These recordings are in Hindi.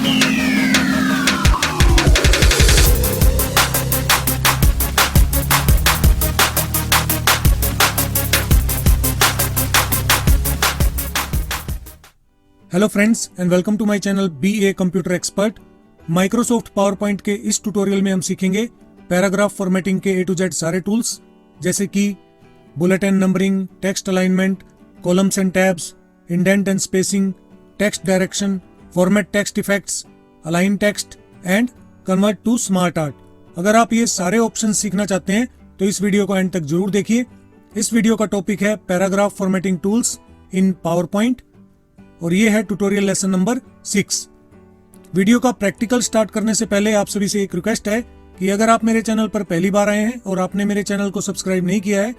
Hello friends and welcome to my channel be a computer expert. Microsoft PowerPoint के इस ट्यूटोरियल में हम सीखेंगे पैराग्राफ फॉर्मेटिंग के A to Z सारे टूल्स, जैसे कि bullet and numbering, text alignment, columns and tabs, indent and spacing, text direction, format text effects, align text and convert to SmartArt. अगर आप ये सारे ऑप्शन सीखना चाहते हैं तो इस वीडियो को एंड तक जरूर देखिए। इस वीडियो का टॉपिक है paragraph formatting tools in power point और ये है ट्यूटोरियल लेसन नंबर 6। वीडियो का प्रैक्टिकल स्टार्ट करने से पहले आप सभी से एक रिक्वेस्ट है कि अगर आप मेरे चैनल पर पहली बार आए हैं और आपने मेरे चैनल को सब्सक्राइब नहीं किया है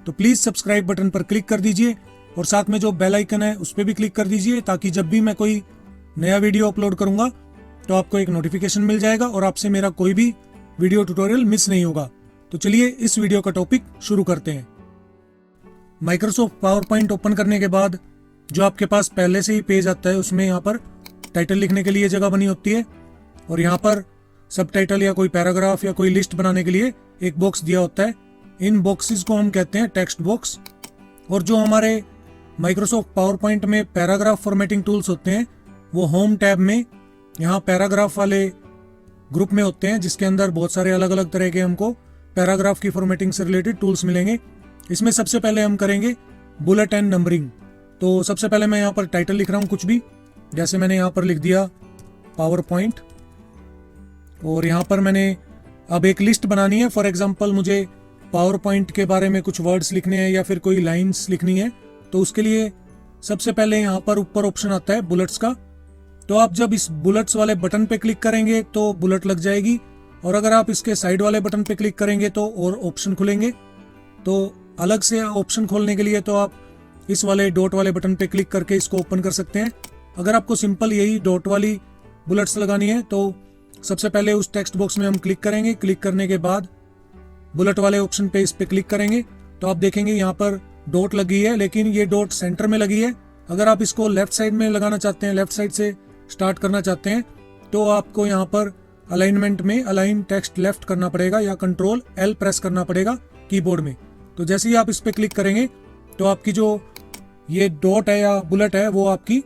तो प्लीज सब्सक्राइब बटन पर क्लिक कर दीजिए और साथ में जो बेल आइकन है उस पर भी क्लिक कर दीजिए, ताकि जब भी मैं कोई नया वीडियो अपलोड करूंगा तो आपको एक नोटिफिकेशन मिल जाएगा और आपसे मेरा कोई भी वीडियो ट्यूटोरियल मिस नहीं होगा। तो चलिए इस वीडियो का टॉपिक शुरू करते हैं। माइक्रोसॉफ्ट पावर पॉइंट ओपन करने के बाद जो आपके पास पहले से ही पेज आता है उसमें यहाँ पर टाइटल लिखने के लिए जगह बनी होती है और यहाँ पर सब टाइटल या कोई पैराग्राफ या कोई लिस्ट बनाने के लिए एक बॉक्स दिया होता है। इन बॉक्सेस को हम कहते हैं टेक्स्ट बॉक्स। और जो हमारे माइक्रोसॉफ्ट पावर पॉइंट में पैराग्राफ फॉर्मेटिंग टूल्स होते हैं वो होम टैब में यहाँ पैराग्राफ वाले ग्रुप में होते हैं, जिसके अंदर बहुत सारे अलग अलग तरह के हमको पैराग्राफ की फॉर्मेटिंग से रिलेटेड टूल्स मिलेंगे। इसमें सबसे पहले हम करेंगे बुलेट एंड नंबरिंग। तो सबसे पहले मैं यहाँ पर टाइटल लिख रहा हूँ कुछ भी, जैसे मैंने यहाँ पर लिख दिया पावर पॉइंट और यहाँ पर मैंने अब एक लिस्ट बनानी है। फॉर एग्जांपल मुझे पावर पॉइंट के बारे में कुछ वर्ड्स लिखने हैं या फिर कोई लाइंस लिखनी है, तो उसके लिए सबसे पहले यहाँ पर ऊपर ऑप्शन आता है बुलेट्स का। तो आप जब इस बुलेट्स वाले बटन पे क्लिक करेंगे तो बुलेट लग जाएगी और अगर आप इसके साइड वाले बटन पे क्लिक करेंगे तो और ऑप्शन खुलेंगे। तो अलग से ऑप्शन खोलने के लिए तो आप इस वाले डॉट वाले बटन पे क्लिक करके इसको ओपन कर सकते हैं। अगर आपको सिंपल यही डॉट वाली बुलेट्स लगानी है तो सबसे पहले उस टेक्स्ट बॉक्स में हम क्लिक करेंगे। क्लिक करने के बाद बुलेट वाले ऑप्शन पे इस पे क्लिक करेंगे तो आप देखेंगे यहाँ पर डॉट लगी है, लेकिन ये डॉट सेंटर में लगी है। अगर आप इसको लेफ्ट साइड में लगाना चाहते हैं, लेफ्ट साइड से स्टार्ट करना चाहते हैं, तो आपको यहाँ पर अलाइनमेंट में अलाइन टेक्स्ट लेफ्ट करना पड़ेगा या कंट्रोल L प्रेस करना पड़ेगा कीबोर्ड में। तो जैसे ही आप इस पे क्लिक करेंगे तो आपकी जो ये डॉट है या बुलेट है वो आपकी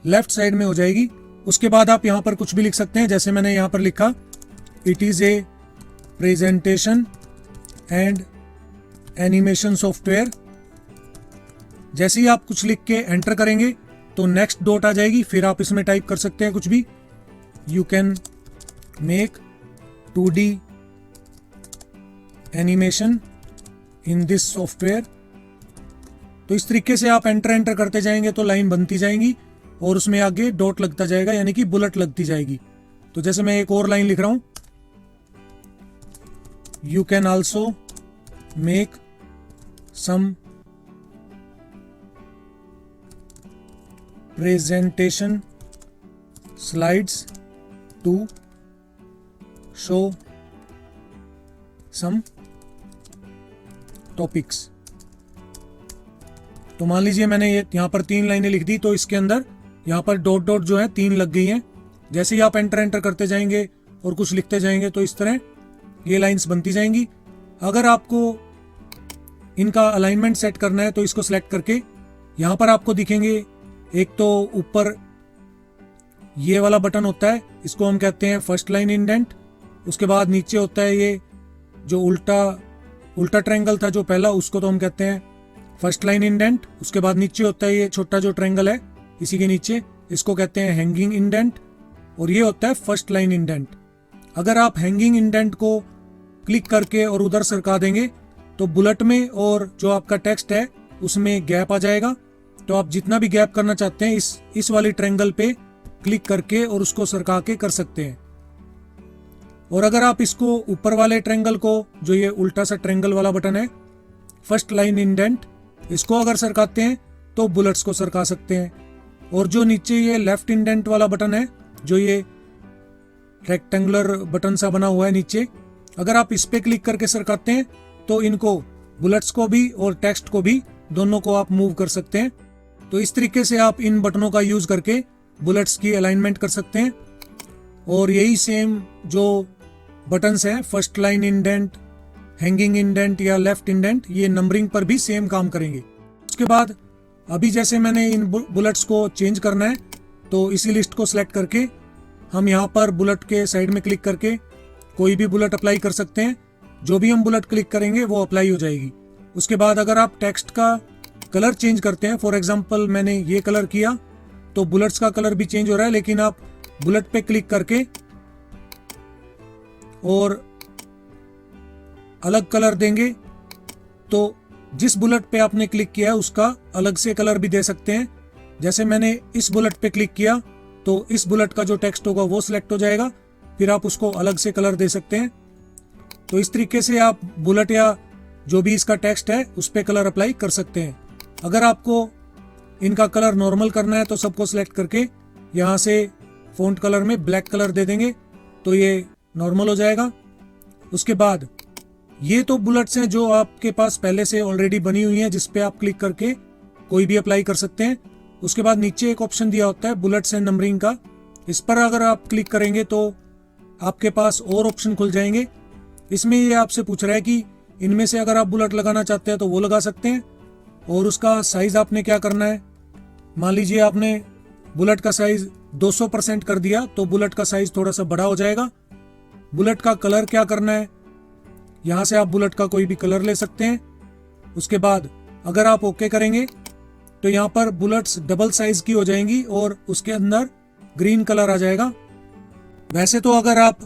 लेफ्ट साइड में हो जाएगी। उसके बाद आप यहाँ पर कुछ भी लिख सकते हैं, जैसे मैंने यहाँ पर लिखा it is a presentation and animation software. जैसे ही आप कुछ लिख के एंटर करेंगे तो नेक्स्ट डॉट आ जाएगी, फिर आप इसमें टाइप कर सकते हैं कुछ भी। You can make 2D animation in this software. तो इस तरीके से आप एंटर करते जाएंगे तो लाइन बनती जाएंगी और उसमें आगे डॉट लगता जाएगा, यानी कि बुलेट लगती जाएगी। तो जैसे मैं एक और लाइन लिख रहा हूं, you can also make some presentation slides to show some topics. तो मान लीजिए मैंने ये यहाँ पर 3 लाइनें लिख दी, तो इसके अंदर यहाँ पर डॉट डॉट जो है 3 लग गई हैं। जैसे ही आप एंटर करते जाएंगे और कुछ लिखते जाएंगे तो इस तरह ये लाइंस बनती जाएंगी। अगर आपको इनका अलाइनमेंट सेट करना है तो इसको सिलेक्ट करके यहाँ पर आपको दिखेंगे, एक तो ऊपर ये वाला बटन होता है, इसको हम कहते हैं फर्स्ट लाइन इंडेंट। उसके बाद नीचे होता है ये जो उल्टा ट्रायंगल था जो पहला, उसको तो हम कहते हैं फर्स्ट लाइन इंडेंट। उसके बाद नीचे होता है ये छोटा जो ट्रायंगल है इसी के नीचे, इसको कहते हैं हैंगिंग इंडेंट और ये होता है फर्स्ट लाइन इंडेंट। अगर आप हैंगिंग इंडेंट को क्लिक करके और उधर सरका देंगे तो बुलेट में और जो आपका टेक्स्ट है उसमें गैप आ जाएगा। तो आप जितना भी गैप करना चाहते हैं इस वाली ट्रायंगल पे क्लिक करके और उसको सरका के कर सकते हैं। और अगर आप इसको ऊपर वाले ट्रायंगल को, जो ये उल्टा सा ट्रायंगल वाला बटन है फर्स्ट लाइन इंडेंट, इसको अगर सरकाते हैं तो बुलेट्स को सरका सकते हैं। और जो नीचे ये लेफ्ट इंडेंट वाला बटन है, जो ये रेक्टेंगुलर बटन सा बना हुआ है नीचे, अगर आप इस पे क्लिक करके सरकाते हैं तो इनको बुलेट्स को भी और टेक्स्ट को भी दोनों को आप मूव कर सकते हैं। तो इस तरीके से आप इन बटनों का यूज करके बुलेट्स की अलाइनमेंट कर सकते हैं। और यही सेम जो बटन्स हैं, first line indent, hanging indent या लेफ्ट इंडेंट, ये नंबरिंग पर भी सेम काम करेंगे। उसके बाद अभी जैसे मैंने इन बुलेट्स को चेंज करना है, तो इसी लिस्ट को सिलेक्ट करके हम यहाँ पर बुलेट के साइड में क्लिक करके कोई भी बुलेट अप्लाई कर सकते हैं। जो भी हम बुलेट क्लिक करेंगे वो अप्लाई हो जाएगी। उसके बाद अगर आप टेक्स्ट का कलर चेंज करते हैं, फॉर एग्जांपल मैंने ये कलर किया तो बुलेट्स का कलर भी चेंज हो रहा है, लेकिन आप बुलेट पे क्लिक करके और अलग कलर देंगे तो जिस बुलेट पे आपने क्लिक किया उसका अलग से कलर भी दे सकते हैं। जैसे मैंने इस बुलेट पे क्लिक किया तो इस बुलेट का जो टेक्स्ट होगा वो सिलेक्ट हो जाएगा, फिर आप उसको अलग से कलर दे सकते हैं। तो इस तरीके से आप बुलेट या जो भी इसका टेक्स्ट है उस पर कलर अप्लाई कर सकते हैं। अगर आपको इनका कलर नॉर्मल करना है तो सबको सिलेक्ट करके यहाँ से फ़ॉन्ट कलर में ब्लैक कलर दे देंगे तो ये नॉर्मल हो जाएगा। उसके बाद ये तो बुलेट्स हैं जो आपके पास पहले से ऑलरेडी बनी हुई हैं, जिस पे आप क्लिक करके कोई भी अप्लाई कर सकते हैं। उसके बाद नीचे एक ऑप्शन दिया होता है बुलेट्स एंड नंबरिंग का, इस पर अगर आप क्लिक करेंगे तो आपके पास और ऑप्शन खुल जाएंगे। इसमें ये आपसे पूछ रहा है कि इनमें से अगर आप बुलेट लगाना चाहते हैं तो वो लगा सकते हैं, और उसका साइज आपने क्या करना है। मान लीजिए आपने बुलेट का साइज 200% कर दिया तो बुलेट का साइज थोड़ा सा बड़ा हो जाएगा। बुलेट का कलर क्या करना है, यहाँ से आप बुलेट का कोई भी कलर ले सकते हैं। उसके बाद अगर आप ओके करेंगे तो यहाँ पर बुलेट्स डबल साइज की हो जाएंगी और उसके अंदर ग्रीन कलर आ जाएगा। वैसे तो अगर आप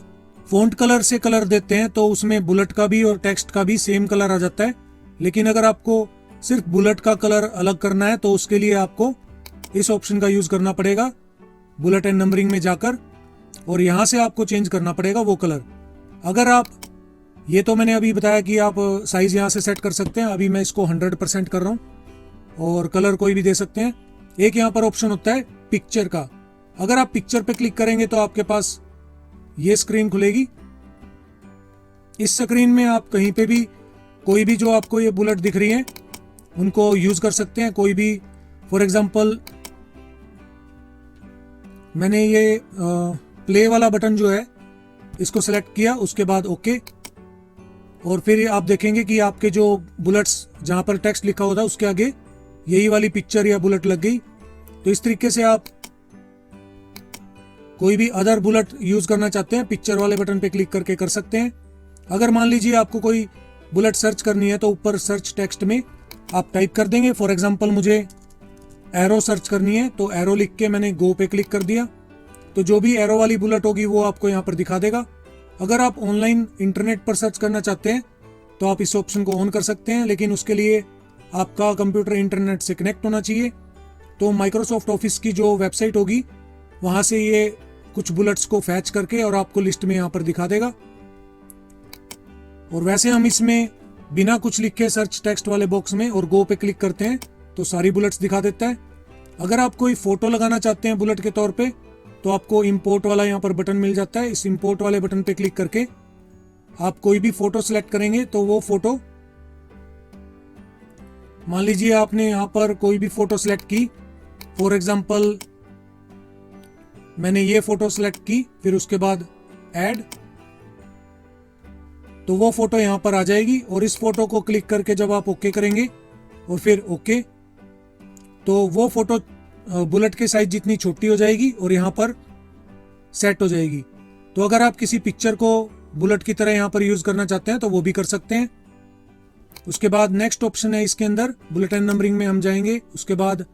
फ़ॉन्ट कलर से कलर देते हैं तो उसमें बुलेट का भी और टेक्स्ट का भी सेम कलर आ जाता है, लेकिन अगर आपको सिर्फ बुलेट का कलर अलग करना है तो उसके लिए आपको इस ऑप्शन का यूज करना पड़ेगा, बुलेट एंड नंबरिंग में जाकर, और यहाँ से आपको चेंज करना पड़ेगा वो कलर। अगर आप, ये तो मैंने अभी बताया कि आप साइज यहाँ से सेट कर सकते हैं, अभी मैं इसको 100% कर रहा हूँ, और कलर कोई भी दे सकते हैं। एक यहाँ पर ऑप्शन होता है पिक्चर का, अगर आप पिक्चर पे क्लिक करेंगे तो आपके पास ये स्क्रीन खुलेगी। इस स्क्रीन में आप कहीं पे भी कोई भी जो आपको ये बुलेट दिख रही है उनको यूज कर सकते हैं। कोई भी, फॉर एग्जांपल मैंने ये प्ले वाला बटन जो है इसको सेलेक्ट किया, उसके बाद ओके, और फिर आप देखेंगे कि आपके जो बुलेट्स जहां पर टेक्स्ट लिखा होता है उसके आगे यही वाली पिक्चर या बुलेट लग गई। तो इस तरीके से आप कोई भी अदर बुलेट यूज करना चाहते हैं पिक्चर वाले बटन पे क्लिक करके कर सकते हैं। अगर मान लीजिए आपको कोई बुलेट सर्च करनी है तो ऊपर सर्च टेक्स्ट में आप टाइप कर देंगे, फॉर एग्जांपल मुझे एरो सर्च करनी है तो एरो लिख के मैंने गो पे क्लिक कर दिया, तो जो भी एरो वाली बुलेट होगी वो आपको यहाँ पर दिखा देगा। अगर आप ऑनलाइन इंटरनेट पर सर्च करना चाहते हैं तो आप इस ऑप्शन को ऑन कर सकते हैं, लेकिन उसके लिए आपका कंप्यूटर इंटरनेट से कनेक्ट होना चाहिए। तो माइक्रोसॉफ्ट ऑफिस की जो वेबसाइट होगी वहाँ से ये कुछ बुलेट्स को फैच करके और आपको लिस्ट में यहाँ पर दिखा देगा। और वैसे हम इसमें बिना कुछ लिखे सर्च टेक्स्ट वाले बॉक्स में और गो पे क्लिक करते हैं तो सारी बुलेट्स दिखा देता है। अगर आप कोई फोटो लगाना चाहते हैं बुलेट के तौर पे तो आपको इंपोर्ट वाला यहाँ पर बटन मिल जाता है। इस इंपोर्ट वाले बटन पे क्लिक करके आप कोई भी फोटो सिलेक्ट करेंगे तो वो फोटो, मान लीजिए आपने यहाँ पर कोई भी फोटो सिलेक्ट की, फॉर एग्जांपल मैंने ये फोटो सिलेक्ट की, फिर उसके बाद ऐड, तो वो फोटो यहाँ पर आ जाएगी। और इस फोटो को क्लिक करके जब आप ओके करेंगे और फिर ओके, तो वो फोटो बुलेट के साइज जितनी छोटी हो जाएगी और यहाँ पर सेट हो जाएगी। तो अगर आप किसी पिक्चर को बुलेट की तरह यहाँ पर यूज करना चाहते हैं तो वो भी कर सकते हैं। उसके बाद नेक्स्ट ऑप्शन है इसके अंदर, बुलेट एंड नंबरिंग में हम जाएंगे। उसके बाद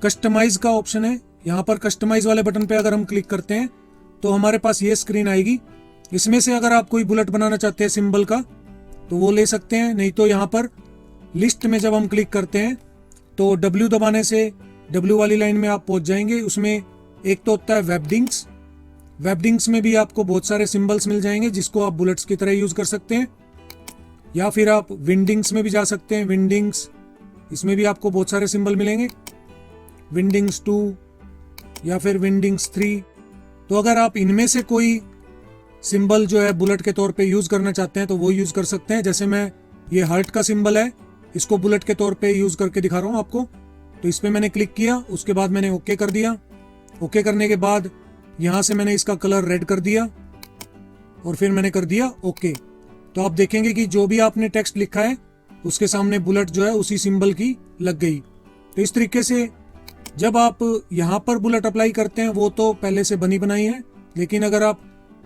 कस्टमाइज का ऑप्शन है, यहाँ पर कस्टमाइज वाले बटन पे अगर हम क्लिक करते हैं तो हमारे पास ये स्क्रीन आएगी। इसमें से अगर आप कोई बुलेट बनाना चाहते हैं सिंबल का तो वो ले सकते हैं, नहीं तो यहाँ पर लिस्ट में जब हम क्लिक करते हैं तो W दबाने से W वाली लाइन में आप पहुंच जाएंगे। उसमें एक तो होता है वेबडिंग्स, वेबडिंग्स में भी आपको बहुत सारे सिंबल्स मिल जाएंगे जिसको आप बुलेट्स की तरह यूज कर सकते हैं। या फिर आप विंडिंग्स में भी जा सकते हैं, विंडिंग्स, इसमें भी आपको बहुत सारे सिंबल मिलेंगे, विंडिंग्स 2 या फिर विंडिंग्स 3। तो अगर आप इनमें से कोई सिंबल जो है बुलेट के तौर पे यूज करना चाहते हैं तो वो यूज कर सकते हैं। जैसे मैं ये हार्ट का सिंबल है, इसको बुलेट के तौर पे यूज करके दिखा रहा हूँ आपको। तो इस पे मैंने क्लिक किया, उसके बाद मैंने ओके कर दिया। ओके करने के बाद यहाँ से मैंने इसका कलर रेड कर दिया और फिर मैंने कर दिया ओके। तो आप देखेंगे कि जो भी आपने टेक्स्ट लिखा है उसके सामने बुलेट जो है उसी सिंबल की लग गई। तो इस तरीके से जब आप यहाँ पर बुलेट अप्लाई करते हैं वो तो पहले से बनी बनाई है, लेकिन अगर आप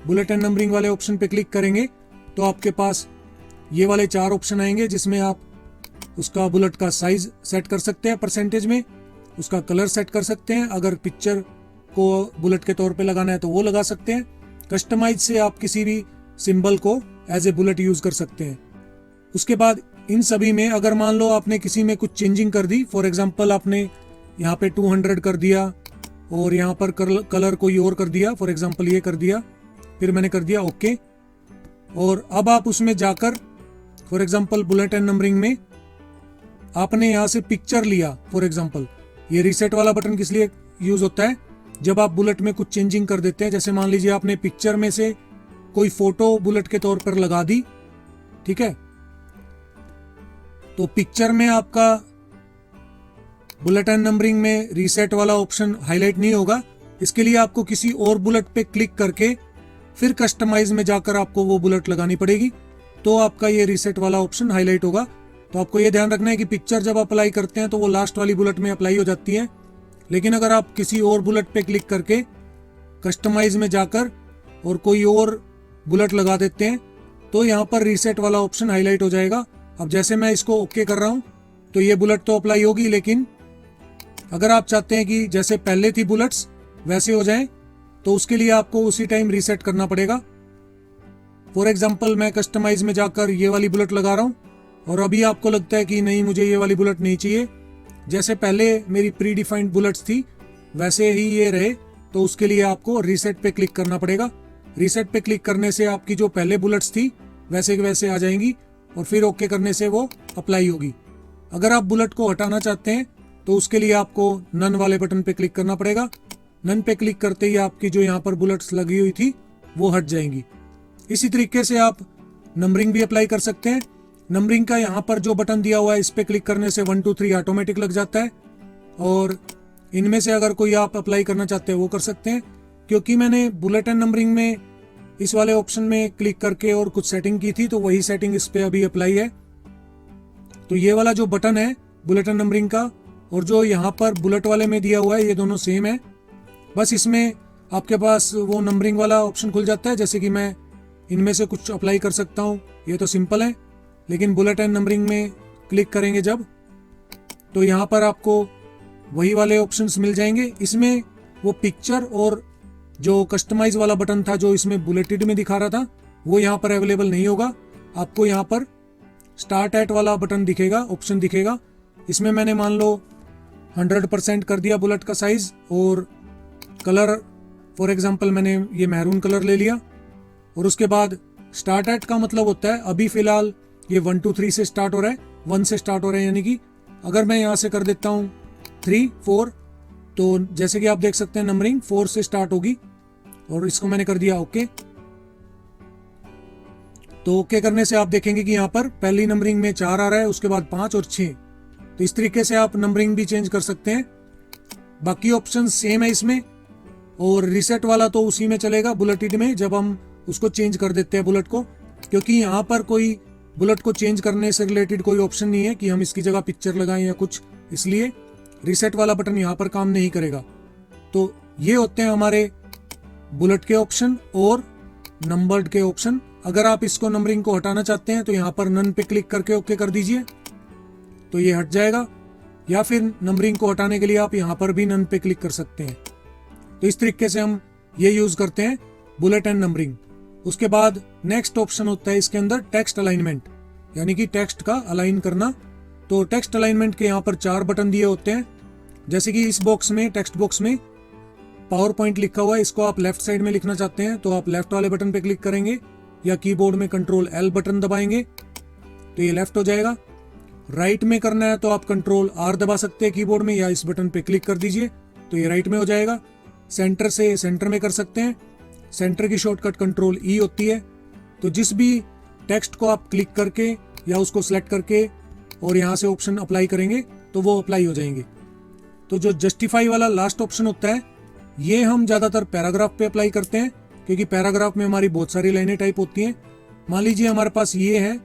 बुलेट एंड नंबरिंग वाले ऑप्शन पे क्लिक करेंगे तो आपके पास ये वाले 4 ऑप्शन आएंगे जिसमें आप उसका बुलेट का साइज सेट कर सकते हैं परसेंटेज में, उसका कलर सेट कर सकते हैं, अगर पिक्चर को बुलेट के तौर पे लगाना है तो वो लगा सकते हैं। कस्टमाइज से आप किसी भी सिंबल को एज ए बुलेट यूज कर सकते हैं। उसके बाद इन सभी में अगर मान लो आपने किसी में कुछ चेंजिंग कर दी, फॉर एग्जांपल आपने यहाँ पे 200 कर दिया और यहाँ पर कलर कोई और कर दिया, फॉर एग्जांपल ये कर दिया, फिर मैंने कर दिया ओके। और अब आप उसमें जाकर for example bullet and numbering में आपने यहाँ से पिक्चर लिया, फॉर एग्जांपल ये रीसेट वाला बटन किस लिए यूज होता है, जब आप बुलेट में कुछ चेंजिंग कर देते हैं। जैसे मान लीजिए आपने पिक्चर में से कोई फोटो बुलेट के तौर पर लगा दी, ठीक है, तो पिक्चर में आपका बुलेट एंड नंबरिंग में रीसेट वाला ऑप्शन हाईलाइट नहीं होगा। इसके लिए आपको किसी और बुलेट पे क्लिक करके फिर कस्टमाइज में जाकर आपको वो बुलेट लगानी पड़ेगी, तो आपका ये रीसेट वाला ऑप्शन हाईलाइट होगा। तो आपको ये ध्यान रखना है कि पिक्चर जब अप्लाई करते हैं तो वो लास्ट वाली बुलेट में अप्लाई हो जाती है, लेकिन अगर आप किसी और बुलेट पे क्लिक करके कस्टमाइज में जाकर और कोई और बुलेट लगा देते हैं तो यहाँ पर रीसेट वाला ऑप्शन हाईलाइट हो जाएगा। अब जैसे मैं इसको ओके कर रहा हूँ तो ये बुलेट तो अप्लाई होगी, लेकिन अगर आप चाहते हैं कि जैसे पहले थी बुलेट्स वैसे हो जाएं तो उसके लिए आपको उसी टाइम रीसेट करना पड़ेगा। फॉर एग्जांपल मैं कस्टमाइज में जाकर ये वाली बुलेट लगा रहा हूँ और अभी आपको लगता है कि नहीं मुझे ये वाली बुलेट नहीं चाहिए, जैसे पहले मेरी प्री डिफाइंड बुलेट्स थी वैसे ही ये रहे, तो उसके लिए आपको रीसेट पे क्लिक करना पड़ेगा। रीसेट पे क्लिक करने से आपकी जो पहले बुलेट्स थी वैसे के वैसे आ जाएंगी और फिर ओके करने से वो अप्लाई होगी। अगर आप बुलेट को हटाना चाहते हैं तो उसके लिए आपको नन वाले बटन पे क्लिक करना पड़ेगा। नन पे क्लिक करते ही आपकी जो यहाँ पर बुलेट्स लगी हुई थी वो हट जाएंगी। इसी तरीके से आप नंबरिंग भी अप्लाई कर सकते हैं। नंबरिंग का यहाँ पर जो बटन दिया हुआ है इस पे क्लिक करने से 1 2 3 ऑटोमेटिक लग जाता है, और इनमें से अगर कोई आप अप्लाई करना चाहते हैं वो कर सकते हैं। क्योंकि मैंने बुलेट एंड नंबरिंग में इस वाले ऑप्शन में क्लिक करके और कुछ सेटिंग की थी तो वही सेटिंग इस पे अभी अप्लाई है। तो ये वाला जो बटन है बुलेट एंड नंबरिंग का और जो यहाँ पर बुलेट वाले में दिया हुआ है ये दोनों सेम है, बस इसमें आपके पास वो नंबरिंग वाला ऑप्शन खुल जाता है। जैसे कि मैं इनमें से कुछ अप्लाई कर सकता हूँ, ये तो सिंपल है, लेकिन बुलेट एंड नंबरिंग में क्लिक करेंगे जब तो यहाँ पर आपको वही वाले ऑप्शंस मिल जाएंगे। इसमें वो पिक्चर और जो कस्टमाइज वाला बटन था जो इसमें बुलेटेड में दिखा रहा था वो यहाँ पर अवेलेबल नहीं होगा। आपको यहाँ पर स्टार्ट एट वाला बटन दिखेगा, ऑप्शन दिखेगा। इसमें मैंने मान लो 100% कर दिया बुलेट का साइज और कलर फॉर एग्जांपल मैंने ये मैरून कलर ले लिया, और उसके बाद स्टार्ट एट का मतलब होता है अभी फिलहाल ये 1 2 3 से स्टार्ट हो रहा है, 1 से स्टार्ट हो रहा है, यानी कि अगर मैं यहाँ से कर देता हूँ 3 4 तो जैसे कि आप देख सकते हैं नंबरिंग 4 से स्टार्ट होगी, और इसको मैंने कर दिया ओके। तो ओके करने से आप देखेंगे कि यहाँ पर पहली नंबरिंग में 4 आ रहा है, उसके बाद 5 और 6। तो इस तरीके से आप नंबरिंग भी चेंज कर सकते हैं। बाकी ऑप्शन सेम है इसमें, और रीसेट वाला तो उसी में चलेगा बुलेटेड में जब हम उसको चेंज कर देते हैं बुलेट को, क्योंकि यहाँ पर कोई बुलेट को चेंज करने से रिलेटेड कोई ऑप्शन नहीं है कि हम इसकी जगह पिक्चर लगाएं या कुछ, इसलिए रीसेट वाला बटन यहाँ पर काम नहीं करेगा। तो ये होते हैं हमारे बुलेट के ऑप्शन और नंबर्ड के ऑप्शन। अगर आप इसको नंबरिंग को हटाना चाहते हैं तो यहाँ पर नन पे क्लिक करके ओके कर दीजिए तो ये हट जाएगा, या फिर नंबरिंग को हटाने के लिए आप यहाँ पर भी नन पे क्लिक कर सकते हैं। तो इस तरीके से हम ये यूज करते हैं बुलेट एंड नंबरिंग। उसके बाद नेक्स्ट ऑप्शन होता है इसके अंदर टेक्स्ट अलाइनमेंट, यानी कि टेक्स्ट का अलाइन करना। तो टेक्स्ट अलाइनमेंट के यहाँ पर 4 बटन दिए होते हैं। जैसे कि इस बॉक्स में टेक्स्ट बॉक्स में पावर पॉइंट लिखा हुआ है, इसको आप लेफ्ट साइड में लिखना चाहते हैं तो आप लेफ्ट वाले बटन पे क्लिक करेंगे, या कीबोर्ड में कंट्रोल L बटन दबाएंगे तो ये लेफ्ट हो जाएगा। राइट में करना है तो आप कंट्रोल R दबा सकते हैं कीबोर्ड में, या इस बटन पे क्लिक कर दीजिए तो ये राइट में हो जाएगा। सेंटर से सेंटर में कर सकते हैं, सेंटर की शॉर्टकट कंट्रोल E होती है। तो जिस भी टेक्स्ट को आप क्लिक करके या उसको सिलेक्ट करके और यहाँ से ऑप्शन अप्लाई करेंगे तो वो अप्लाई हो जाएंगे। तो जो जस्टिफाई वाला लास्ट ऑप्शन होता है ये हम ज़्यादातर पैराग्राफ पे अप्लाई करते हैं, क्योंकि पैराग्राफ में हमारी बहुत सारी लाइनें टाइप होती हैं। मान लीजिए हमारे पास ये है,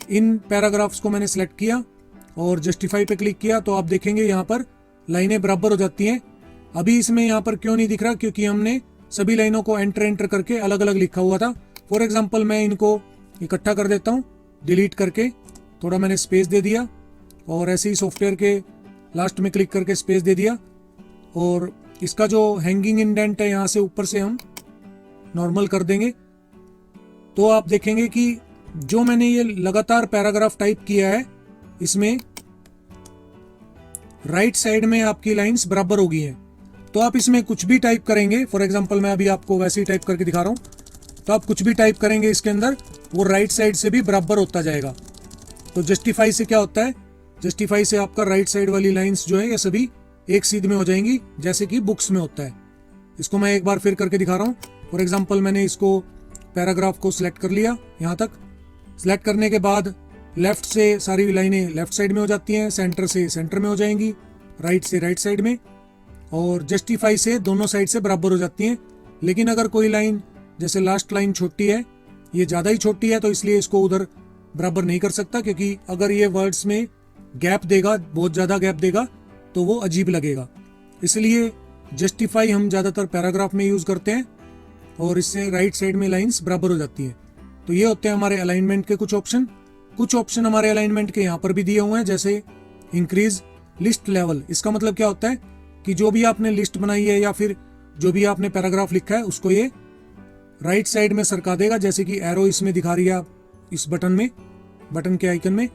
इन पैराग्राफ्स को मैंने सेलेक्ट किया और जस्टिफाई पे क्लिक किया, तो आप देखेंगे यहाँ पर लाइनें बराबर हो जाती हैं। अभी इसमें यहाँ पर क्यों नहीं दिख रहा, क्योंकि हमने सभी लाइनों को एंटर करके अलग अलग लिखा हुआ था। फॉर एग्जाम्पल मैं इनको इकट्ठा कर देता हूँ, डिलीट करके थोड़ा मैंने स्पेस दे दिया, और ऐसे ही सॉफ्टवेयर के लास्ट में क्लिक करके स्पेस दे दिया, और इसका जो हैंगिंग इंडेंट है यहाँ से ऊपर से हम नॉर्मल कर देंगे। तो आप देखेंगे कि जो मैंने ये लगातार पैराग्राफ टाइप किया है, इसमें राइट साइड में आपकी लाइंस बराबर हो गई हैं। तो आप इसमें कुछ भी टाइप करेंगे, फॉर एग्जांपल मैं अभी आपको वैसे ही टाइप करके दिखा रहा हूं, तो आप कुछ भी टाइप करेंगे इसके अंदर, वो राइट साइड से भी बराबर होता जाएगा। तो जस्टिफाई से क्या होता है, जस्टिफाई से आपका राइट साइड वाली लाइंस जो है ये सभी एक सीध में हो जाएंगी, जैसे कि बुक्स में होता है। इसको मैं एक बार फिर करके दिखा रहा हूँ। फॉर एग्जाम्पल मैंने इसको पैराग्राफ को सिलेक्ट कर लिया, यहाँ तक सिलेक्ट करने के बाद लेफ्ट से सारी लाइनें लेफ्ट साइड में हो जाती हैं, सेंटर से सेंटर में हो जाएंगी, राइट से राइट साइड में, और जस्टिफाई से दोनों साइड से बराबर हो जाती हैं। लेकिन अगर कोई लाइन, जैसे लास्ट लाइन छोटी है, ये ज़्यादा ही छोटी है, तो इसलिए इसको उधर बराबर नहीं कर सकता, क्योंकि अगर ये वर्ड्स में गैप देगा, बहुत ज़्यादा गैप देगा, तो वो अजीब लगेगा। इसलिए जस्टिफाई हम ज़्यादातर पैराग्राफ में यूज़ करते हैं, और इससे राइट साइड में लाइंस बराबर हो जाती हैं। तो ये होते हैं हमारे अलाइनमेंट के कुछ ऑप्शन। कुछ ऑप्शन हमारे अलाइनमेंट के यहाँ पर भी दिए हुए हैं, जैसे इंक्रीज लिस्ट लेवल। इसका मतलब क्या होता है कि जो भी आपने लिस्ट बनाई है या फिर जो भी आपने पैराग्राफ लिखा है, उसको ये राइट साइड में सरका देगा, जैसे कि एरो इसमें दिखा रही है आप इस बटन में, बटन के आइकन में।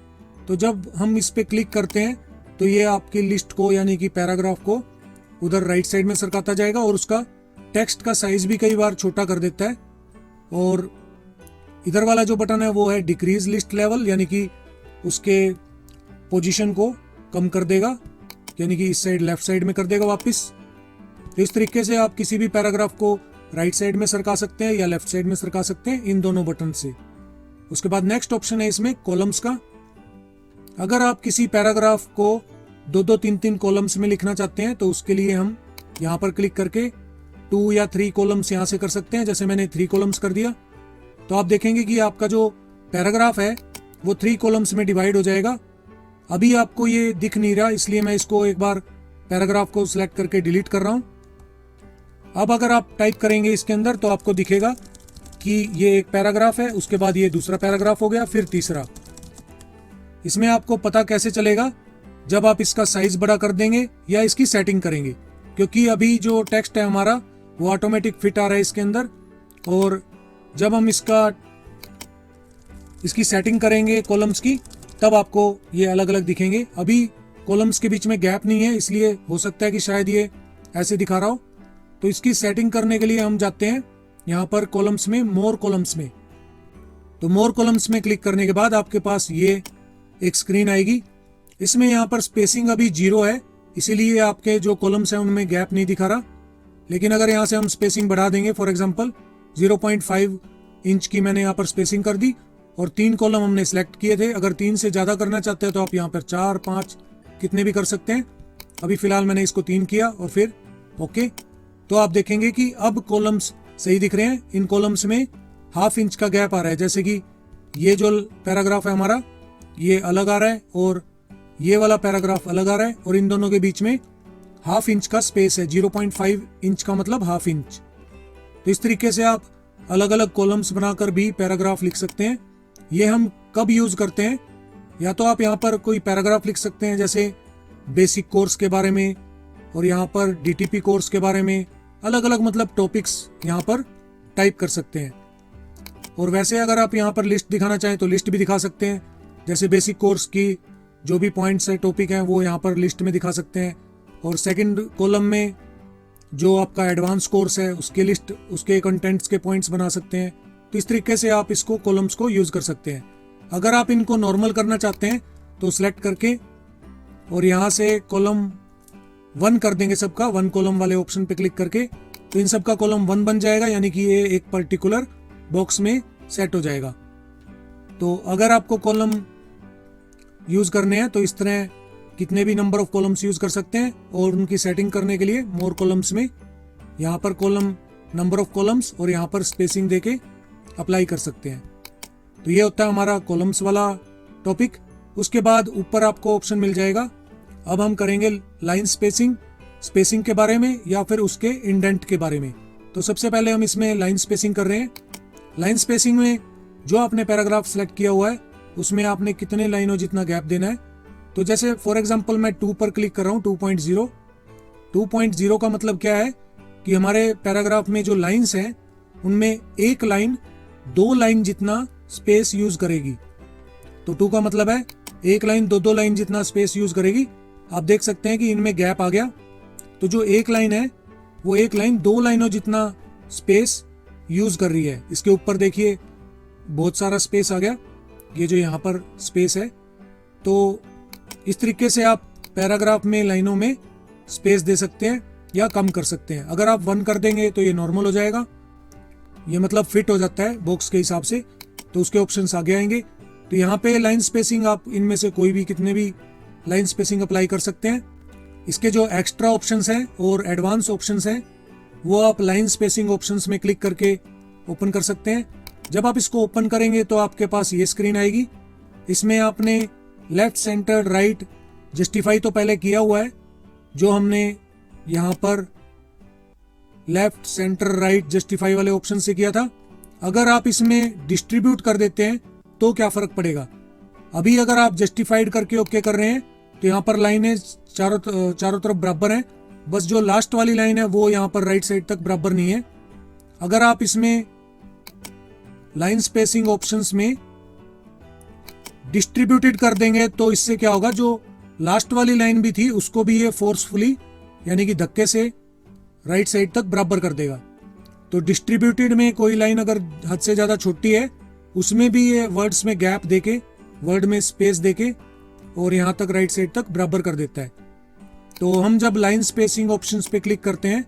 तो जब हम इस पे क्लिक करते हैं तो ये आपकी लिस्ट को, यानी कि पैराग्राफ को, उधर राइट साइड में सरकाता जाएगा, और उसका टेक्स्ट का साइज भी कई बार छोटा कर देता है। और इधर वाला जो बटन है वो है डिक्रीज लिस्ट लेवल, यानी कि उसके पोजीशन को कम कर देगा, यानी कि इस साइड लेफ्ट साइड में कर देगा वापस। तो इस तरीके से आप किसी भी पैराग्राफ को राइट साइड में सरका सकते हैं या लेफ्ट साइड में सरका सकते हैं, इन दोनों बटन से। उसके बाद नेक्स्ट ऑप्शन है इसमें कॉलम्स का। अगर आप किसी पैराग्राफ को 2-2, 3-3 कॉलम्स में लिखना चाहते हैं, तो उसके लिए हम यहाँ पर क्लिक करके 2 या 3 कॉलम्स यहाँ से कर सकते हैं। जैसे मैंने 3 कॉलम्स कर दिया, तो आप देखेंगे कि आपका जो पैराग्राफ है वो 3 कॉलम्स में डिवाइड हो जाएगा। अभी आपको ये दिख नहीं रहा, इसलिए मैं इसको एक बार पैराग्राफ को सिलेक्ट करके डिलीट कर रहा हूँ। अब अगर आप टाइप करेंगे इसके अंदर, तो आपको दिखेगा कि ये एक पैराग्राफ है, उसके बाद ये दूसरा पैराग्राफ हो गया, फिर तीसरा। इसमें आपको पता कैसे चलेगा, जब आप इसका साइज बड़ा कर देंगे या इसकी सेटिंग करेंगे, क्योंकि अभी जो टेक्स्ट है हमारा वो ऑटोमेटिक फिट आ रहा है इसके अंदर, और जब हम इसकी सेटिंग करेंगे कॉलम्स की, तब आपको ये अलग अलग दिखेंगे। अभी कॉलम्स के बीच में गैप नहीं है, इसलिए हो सकता है कि शायद ये ऐसे दिखा रहा हो। तो इसकी सेटिंग करने के लिए हम जाते हैं यहाँ पर कॉलम्स में, मोर कॉलम्स में। तो मोर कॉलम्स में क्लिक करने के बाद आपके पास ये एक स्क्रीन आएगी। इसमें यहाँ पर स्पेसिंग अभी 0 है, इसीलिए आपके जो कॉलम्स हैं उनमें गैप नहीं दिखा रहा। लेकिन अगर यहाँ से हम स्पेसिंग बढ़ा देंगे, फॉर एग्जांपल 0.5 इंच की मैंने यहाँ पर स्पेसिंग कर दी, और 3 कॉलम हमने सेलेक्ट किए थे। अगर 3 से ज़्यादा करना चाहते हैं तो आप यहाँ पर 4, 5 कितने भी कर सकते हैं। अभी फिलहाल मैंने इसको 3 किया और फिर ओके। तो आप देखेंगे कि अब कॉलम्स सही दिख रहे हैं। इन कॉलम्स में ½ इंच का गैप आ रहा है, जैसे कि ये जो पैराग्राफ है हमारा ये अलग आ रहा है और ये वाला पैराग्राफ अलग आ रहा है, और इन दोनों के बीच में ½ इंच का स्पेस है। 0.5 इंच का मतलब ½ इंच। तो इस तरीके से आप अलग अलग कॉलम्स बनाकर भी पैराग्राफ लिख सकते हैं। ये हम कब यूज करते हैं, या तो आप यहाँ पर कोई पैराग्राफ लिख सकते हैं, जैसे बेसिक कोर्स के बारे में, और यहाँ पर DTP कोर्स के बारे में, अलग अलग मतलब टॉपिक्स यहाँ पर टाइप कर सकते हैं। और वैसे अगर आप यहाँ पर लिस्ट दिखाना चाहें तो लिस्ट भी दिखा सकते हैं, जैसे बेसिक कोर्स की जो भी पॉइंट्स है, टॉपिक हैं, वो यहाँ पर लिस्ट में दिखा सकते हैं। और सेकंड कॉलम में जो आपका एडवांस कोर्स है उसके लिस्ट, उसके कंटेंट्स के पॉइंट्स बना सकते हैं। तो इस तरीके से आप इसको कॉलम्स को यूज कर सकते हैं। अगर आप इनको नॉर्मल करना चाहते हैं तो सिलेक्ट करके और यहाँ से कॉलम 1 कर देंगे सबका, 1 कॉलम वाले ऑप्शन पे क्लिक करके, तो इन सबका कॉलम 1 बन जाएगा, यानी कि ये एक पर्टिकुलर बॉक्स में सेट हो जाएगा। तो अगर आपको कॉलम यूज करने हैं तो इस तरह कितने भी नंबर ऑफ कॉलम्स यूज कर सकते हैं, और उनकी सेटिंग करने के लिए मोर कॉलम्स में यहाँ पर कॉलम, नंबर ऑफ कॉलम्स और यहाँ पर स्पेसिंग देके अप्लाई कर सकते हैं। तो ये होता है हमारा कॉलम्स वाला टॉपिक। उसके बाद ऊपर आपको ऑप्शन मिल जाएगा। अब हम करेंगे लाइन स्पेसिंग के बारे में या फिर उसके इंडेंट के बारे में। तो सबसे पहले हम इसमें लाइन स्पेसिंग कर रहे हैं। लाइन स्पेसिंग में जो आपने पैराग्राफ सेलेक्ट किया हुआ है उसमें आपने कितने लाइनों जितना गैप देना है। तो जैसे फॉर एग्जांपल मैं 2 पर क्लिक कर रहा हूँ, 2.0। 2.0 का मतलब क्या है कि हमारे पैराग्राफ में जो लाइंस हैं उनमें एक लाइन 2 लाइन जितना स्पेस यूज करेगी। तो 2 का मतलब है एक लाइन 2 लाइन जितना स्पेस यूज करेगी। आप देख सकते हैं कि इनमें गैप आ गया। तो जो एक लाइन है वो एक लाइन 2 लाइनों जितना स्पेस यूज कर रही है। इसके ऊपर देखिए बहुत सारा स्पेस आ गया, ये जो यहाँ पर स्पेस है। तो इस तरीके से आप पैराग्राफ में लाइनों में स्पेस दे सकते हैं या कम कर सकते हैं। अगर आप 1 कर देंगे तो ये नॉर्मल हो जाएगा, ये मतलब फिट हो जाता है बॉक्स के हिसाब से। तो उसके ऑप्शंस आगे आएंगे। तो यहाँ पे लाइन स्पेसिंग आप इनमें से कोई भी कितने भी लाइन स्पेसिंग अप्लाई कर सकते हैं। इसके जो एक्स्ट्रा ऑप्शंस हैं और एडवांस ऑप्शंस हैं वो आप लाइन स्पेसिंग ऑप्शंस में क्लिक करके ओपन कर सकते हैं। जब आप इसको ओपन करेंगे तो आपके पास ये स्क्रीन आएगी। इसमें आपने लेफ्ट, सेंटर, राइट जस्टिफाई तो पहले किया हुआ है, जो हमने यहाँ पर लेफ्ट, सेंटर, राइट जस्टिफाई वाले ऑप्शन से किया था। अगर आप इसमें डिस्ट्रीब्यूट कर देते हैं तो क्या फर्क पड़ेगा। अभी अगर आप जस्टिफाइड करके ओके कर रहे हैं तो यहाँ पर लाइनें चारों तरफ बराबर हैं, बस जो लास्ट वाली लाइन है वो यहाँ पर राइट साइड तक बराबर नहीं है। अगर आप इसमें लाइन स्पेसिंग ऑप्शंस में डिस्ट्रीब्यूटेड कर देंगे तो इससे क्या होगा, जो लास्ट वाली लाइन भी थी उसको भी ये फोर्सफुली यानी कि धक्के से राइट साइड तक बराबर कर देगा। तो डिस्ट्रीब्यूटेड में कोई लाइन अगर हद से ज्यादा छोटी है उसमें भी ये वर्ड्स में गैप देके, वर्ड में स्पेस देके और यहाँ तक राइट साइड तक बराबर कर देता है। तो हम जब लाइन स्पेसिंग ऑप्शंस पे क्लिक करते हैं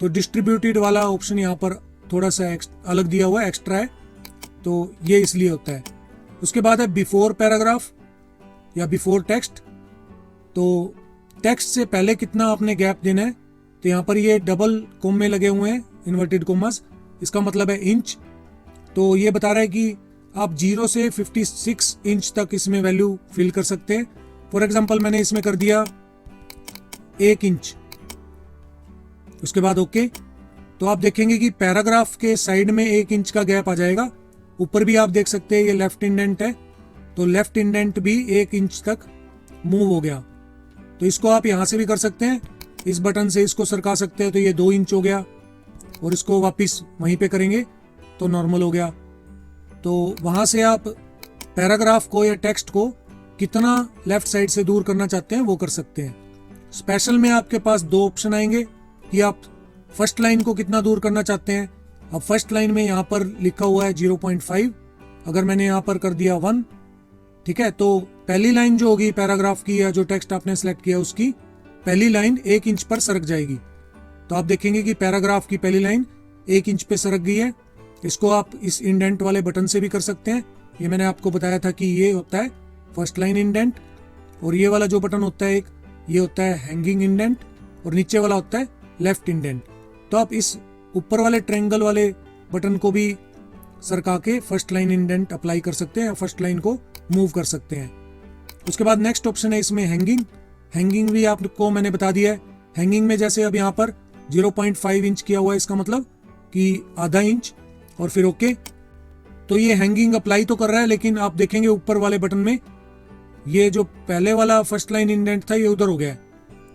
तो डिस्ट्रीब्यूटेड वाला ऑप्शन यहाँ पर थोड़ा सा अलग दिया हुआ है, एक्स्ट्रा है, तो ये इसलिए होता है। उसके बाद है बिफोर पैराग्राफ या बिफोर टेक्स्ट। तो टेक्स्ट से पहले कितना आपने गैप देना है। तो यहाँ पर ये डबल कोमे लगे हुए हैं, इन्वर्टेड कोमास, इसका मतलब है इंच। तो ये बता रहा है कि आप 0 से 56 इंच तक इसमें वैल्यू फिल कर सकते हैं। फॉर एग्जांपल मैंने इसमें कर दिया 1 इंच, उसके बाद ओके। तो आप देखेंगे कि पैराग्राफ के साइड में 1 इंच का गैप आ जाएगा। ऊपर भी आप देख सकते हैं ये लेफ्ट इंडेंट है, तो लेफ्ट इंडेंट भी 1 इंच तक मूव हो गया। तो इसको आप यहां से भी कर सकते हैं, इस बटन से इसको सरका सकते हैं तो ये 2 इंच हो गया, और इसको वापस वहीं पे करेंगे तो नॉर्मल हो गया। तो वहां से आप पैराग्राफ को या टेक्स्ट को कितना लेफ्ट साइड से दूर करना चाहते हैं वो कर सकते हैं। स्पेशल में आपके पास 2 ऑप्शन आएंगे कि आप फर्स्ट लाइन को कितना दूर करना चाहते हैं। अब फर्स्ट लाइन में यहाँ पर लिखा हुआ है 0.5, अगर मैंने यहाँ पर कर दिया 1, ठीक है, तो पहली लाइन जो होगी पैराग्राफ की या जो टेक्स्ट आपने सेलेक्ट किया उसकी पहली लाइन 1 इंच पर सरक जाएगी। तो आप देखेंगे कि पैराग्राफ की पहली लाइन 1 इंच पे सरक गई है। इसको आप इस इंडेंट वाले बटन से भी कर सकते हैं। ये मैंने आपको बताया था कि ये होता है फर्स्ट लाइन इंडेंट, और ये वाला जो बटन होता है एक, ये होता है हैंगिंग इंडेंट, और नीचे वाला होता है लेफ्ट इंडेंट। तो आप इस ऊपर वाले ट्रायंगल वाले बटन को भी सरका के फर्स्ट लाइन इंडेंट अप्लाई कर सकते हैं, फर्स्ट लाइन को मूव कर सकते हैं। उसके बाद नेक्स्ट ऑप्शन है इसमें हैंगिंग भी आपको मैंने बता दिया है। हैंगिंग में जैसे अब यहाँ पर 0.5 इंच किया हुआ है, इसका मतलब कि आधा इंच, और फिर ओके। तो ये हैंगिंग अप्लाई तो कर रहा है, लेकिन आप देखेंगे ऊपर वाले बटन में ये जो पहले वाला फर्स्ट लाइन इंडेंट था ये उधर हो गया है।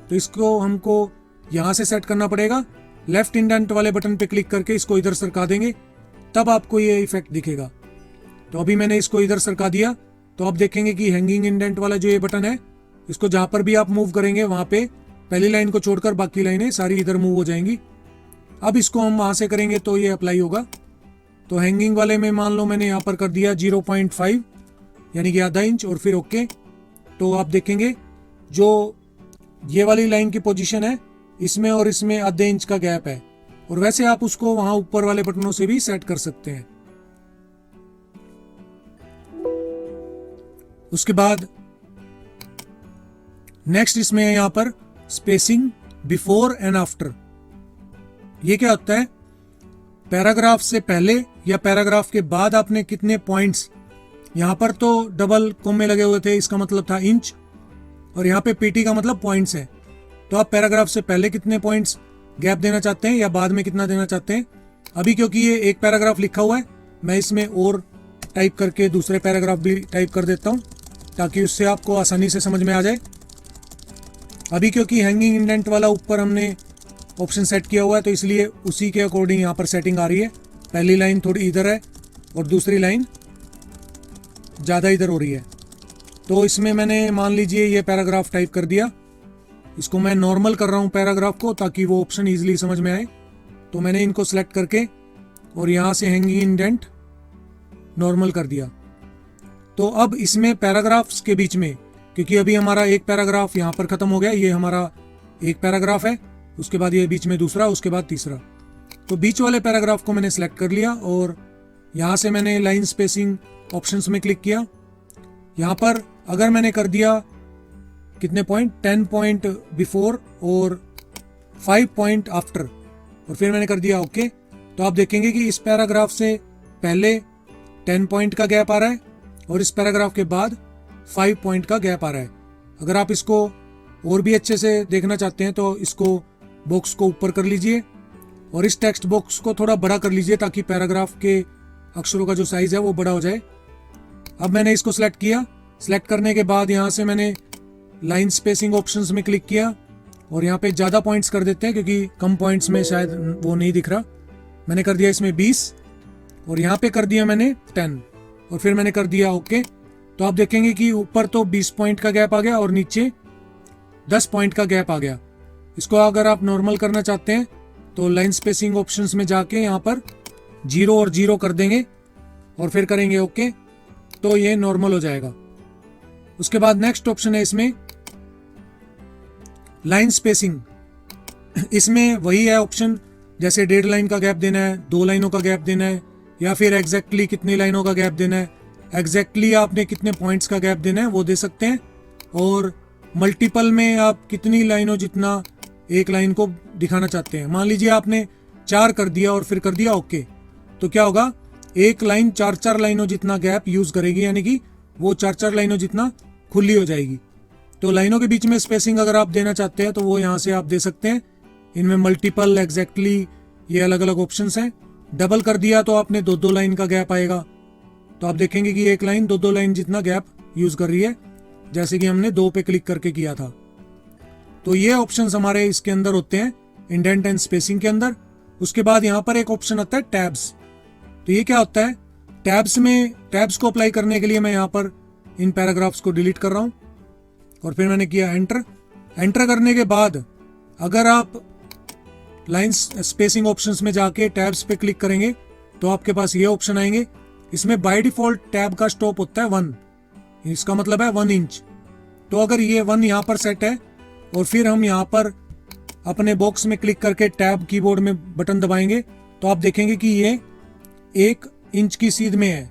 तो इसको हमको यहां से सेट करना पड़ेगा। लेफ्ट इंडेंट वाले बटन पे क्लिक करके इसको इधर सरका देंगे, तब आपको ये इफेक्ट दिखेगा। तो अभी मैंने इसको इधर सरका दिया, तो आप देखेंगे कि हैंगिंग इंडेंट वाला जो ये बटन है, इसको जहां पर भी आप मूव करेंगे वहां पे पहली लाइन को छोड़कर बाकी लाइनें सारी इधर मूव हो जाएंगी। अब इसको हम वहां से करेंगे तो ये अप्लाई होगा। तो हैंगिंग वाले में मान लो मैंने यहाँ पर कर दिया 0.5 यानी कि आधा इंच, और फिर ओके। तो आप देखेंगे जो ये वाली लाइन की पोजीशन है इसमें और इसमें आधे इंच का गैप है, और वैसे आप उसको वहां ऊपर वाले बटनों से भी सेट कर सकते हैं। उसके बाद नेक्स्ट इसमें है यहाँ पर स्पेसिंग बिफोर एंड आफ्टर। ये क्या होता है, पैराग्राफ से पहले या पैराग्राफ के बाद आपने कितने पॉइंट्स, यहाँ पर तो डबल कोमे लगे हुए थे, इसका मतलब था इंच, और यहाँ पे पीटी का मतलब पॉइंट्स है। तो आप पैराग्राफ से पहले कितने पॉइंट्स गैप देना चाहते हैं या बाद में कितना देना चाहते हैं। अभी क्योंकि ये एक पैराग्राफ लिखा हुआ है, मैं इसमें और टाइप करके दूसरे पैराग्राफ भी टाइप कर देता हूँ ताकि उससे आपको आसानी से समझ में आ जाए। अभी क्योंकि हैंगिंग इंडेंट वाला ऊपर हमने ऑप्शन सेट किया हुआ है, तो इसलिए उसी के अकॉर्डिंग यहाँ पर सेटिंग आ रही है। पहली लाइन थोड़ी इधर है और दूसरी लाइन ज़्यादा इधर हो रही है। तो इसमें मैंने मान लीजिए ये पैराग्राफ टाइप कर दिया, इसको मैं नॉर्मल कर रहा हूँ पैराग्राफ को ताकि वो ऑप्शन ईजिली समझ में आए। तो मैंने इनको सेलेक्ट करके और यहाँ से हैंगिंग इंडेंट नॉर्मल कर दिया। तो अब इसमें पैराग्राफ्स के बीच में, क्योंकि अभी हमारा एक पैराग्राफ यहाँ पर खत्म हो गया, ये हमारा एक पैराग्राफ है, उसके बाद ये बीच में दूसरा, उसके बाद तीसरा। तो बीच वाले पैराग्राफ को मैंने सेलेक्ट कर लिया और यहाँ से मैंने लाइन स्पेसिंग ऑप्शंस में क्लिक किया। यहाँ पर अगर मैंने कर दिया कितने पॉइंट, 10 पॉइंट बिफोर और 5 पॉइंट आफ्टर, और फिर मैंने कर दिया ओके, तो आप देखेंगे कि इस पैराग्राफ से पहले 10 पॉइंट का गैप आ रहा है और इस पैराग्राफ के बाद 5 पॉइंट का गैप आ रहा है। अगर आप इसको और भी अच्छे से देखना चाहते हैं तो इसको बॉक्स को ऊपर कर लीजिए और इस टेक्स्ट बॉक्स को थोड़ा बड़ा कर लीजिए ताकि पैराग्राफ के अक्षरों का जो साइज है वो बड़ा हो जाए। अब मैंने इसको सिलेक्ट किया, सिलेक्ट करने के बाद यहाँ से मैंने लाइन स्पेसिंग ऑप्शंस में क्लिक किया और यहाँ पे ज़्यादा पॉइंट्स कर देते हैं क्योंकि कम पॉइंट्स में शायद वो नहीं दिख रहा। मैंने कर दिया इसमें 20 और यहाँ पे कर दिया मैंने 10 और फिर मैंने कर दिया ओके। तो आप देखेंगे कि ऊपर तो 20 पॉइंट का गैप आ गया और नीचे 10 पॉइंट का गैप आ गया। इसको अगर आप नॉर्मल करना चाहते हैं तो लाइन स्पेसिंग ऑप्शंस में जाके यहाँ पर 0 और 0 कर देंगे और फिर करेंगे ओके, तो ये नॉर्मल हो जाएगा। उसके बाद नेक्स्ट ऑप्शन है इसमें लाइन स्पेसिंग। इसमें वही है ऑप्शन, जैसे 1.5 लाइन का गैप देना है, 2 लाइनों का गैप देना है, या फिर एग्जैक्टली कितनी लाइनों का गैप देना है, एग्जैक्टली आपने कितने पॉइंट्स का गैप देना है वो दे सकते हैं, और मल्टीपल में आप कितनी लाइनों जितना एक लाइन को दिखाना चाहते हैं। मान लीजिए आपने 4 कर दिया और फिर कर दिया ओके, तो क्या होगा, एक लाइन 4 लाइनों जितना गैप यूज करेगी, यानी कि वो 4 लाइनों जितना खुली हो जाएगी। तो लाइनों के बीच में स्पेसिंग अगर आप देना चाहते हैं तो वो यहाँ से आप दे सकते हैं। इनमें मल्टीपल, एग्जैक्टली, ये अलग अलग ऑप्शंस हैं। डबल कर दिया तो आपने 2-2 लाइन का गैप आएगा, तो आप देखेंगे कि एक लाइन 2-2 लाइन जितना गैप यूज कर रही है, जैसे कि हमने 2 पे क्लिक करके किया था। तो ये ऑप्शंस हमारे इसके अंदर होते हैं, इंडेंट एंड स्पेसिंग के अंदर। उसके बाद यहाँ पर एक ऑप्शन आता है टैब्स। तो ये क्या होता है, टैब्स में, टैब्स को अप्लाई करने के लिए मैं यहाँ पर इन पैराग्राफ्स को डिलीट कर रहा हूँ और फिर मैंने किया एंटर। एंटर करने के बाद अगर आप लाइन स्पेसिंग ऑप्शंस में जाके टैब्स पे क्लिक करेंगे तो आपके पास ये ऑप्शन आएंगे। इसमें बाय डिफॉल्ट टैब का स्टॉप होता है 1, इसका मतलब है 1 इंच। तो अगर ये 1 यहाँ पर सेट है और फिर हम यहाँ पर अपने बॉक्स में क्लिक करके टैब कीबोर्ड में बटन दबाएंगे तो आप देखेंगे कि ये 1 इंच की सीध में है।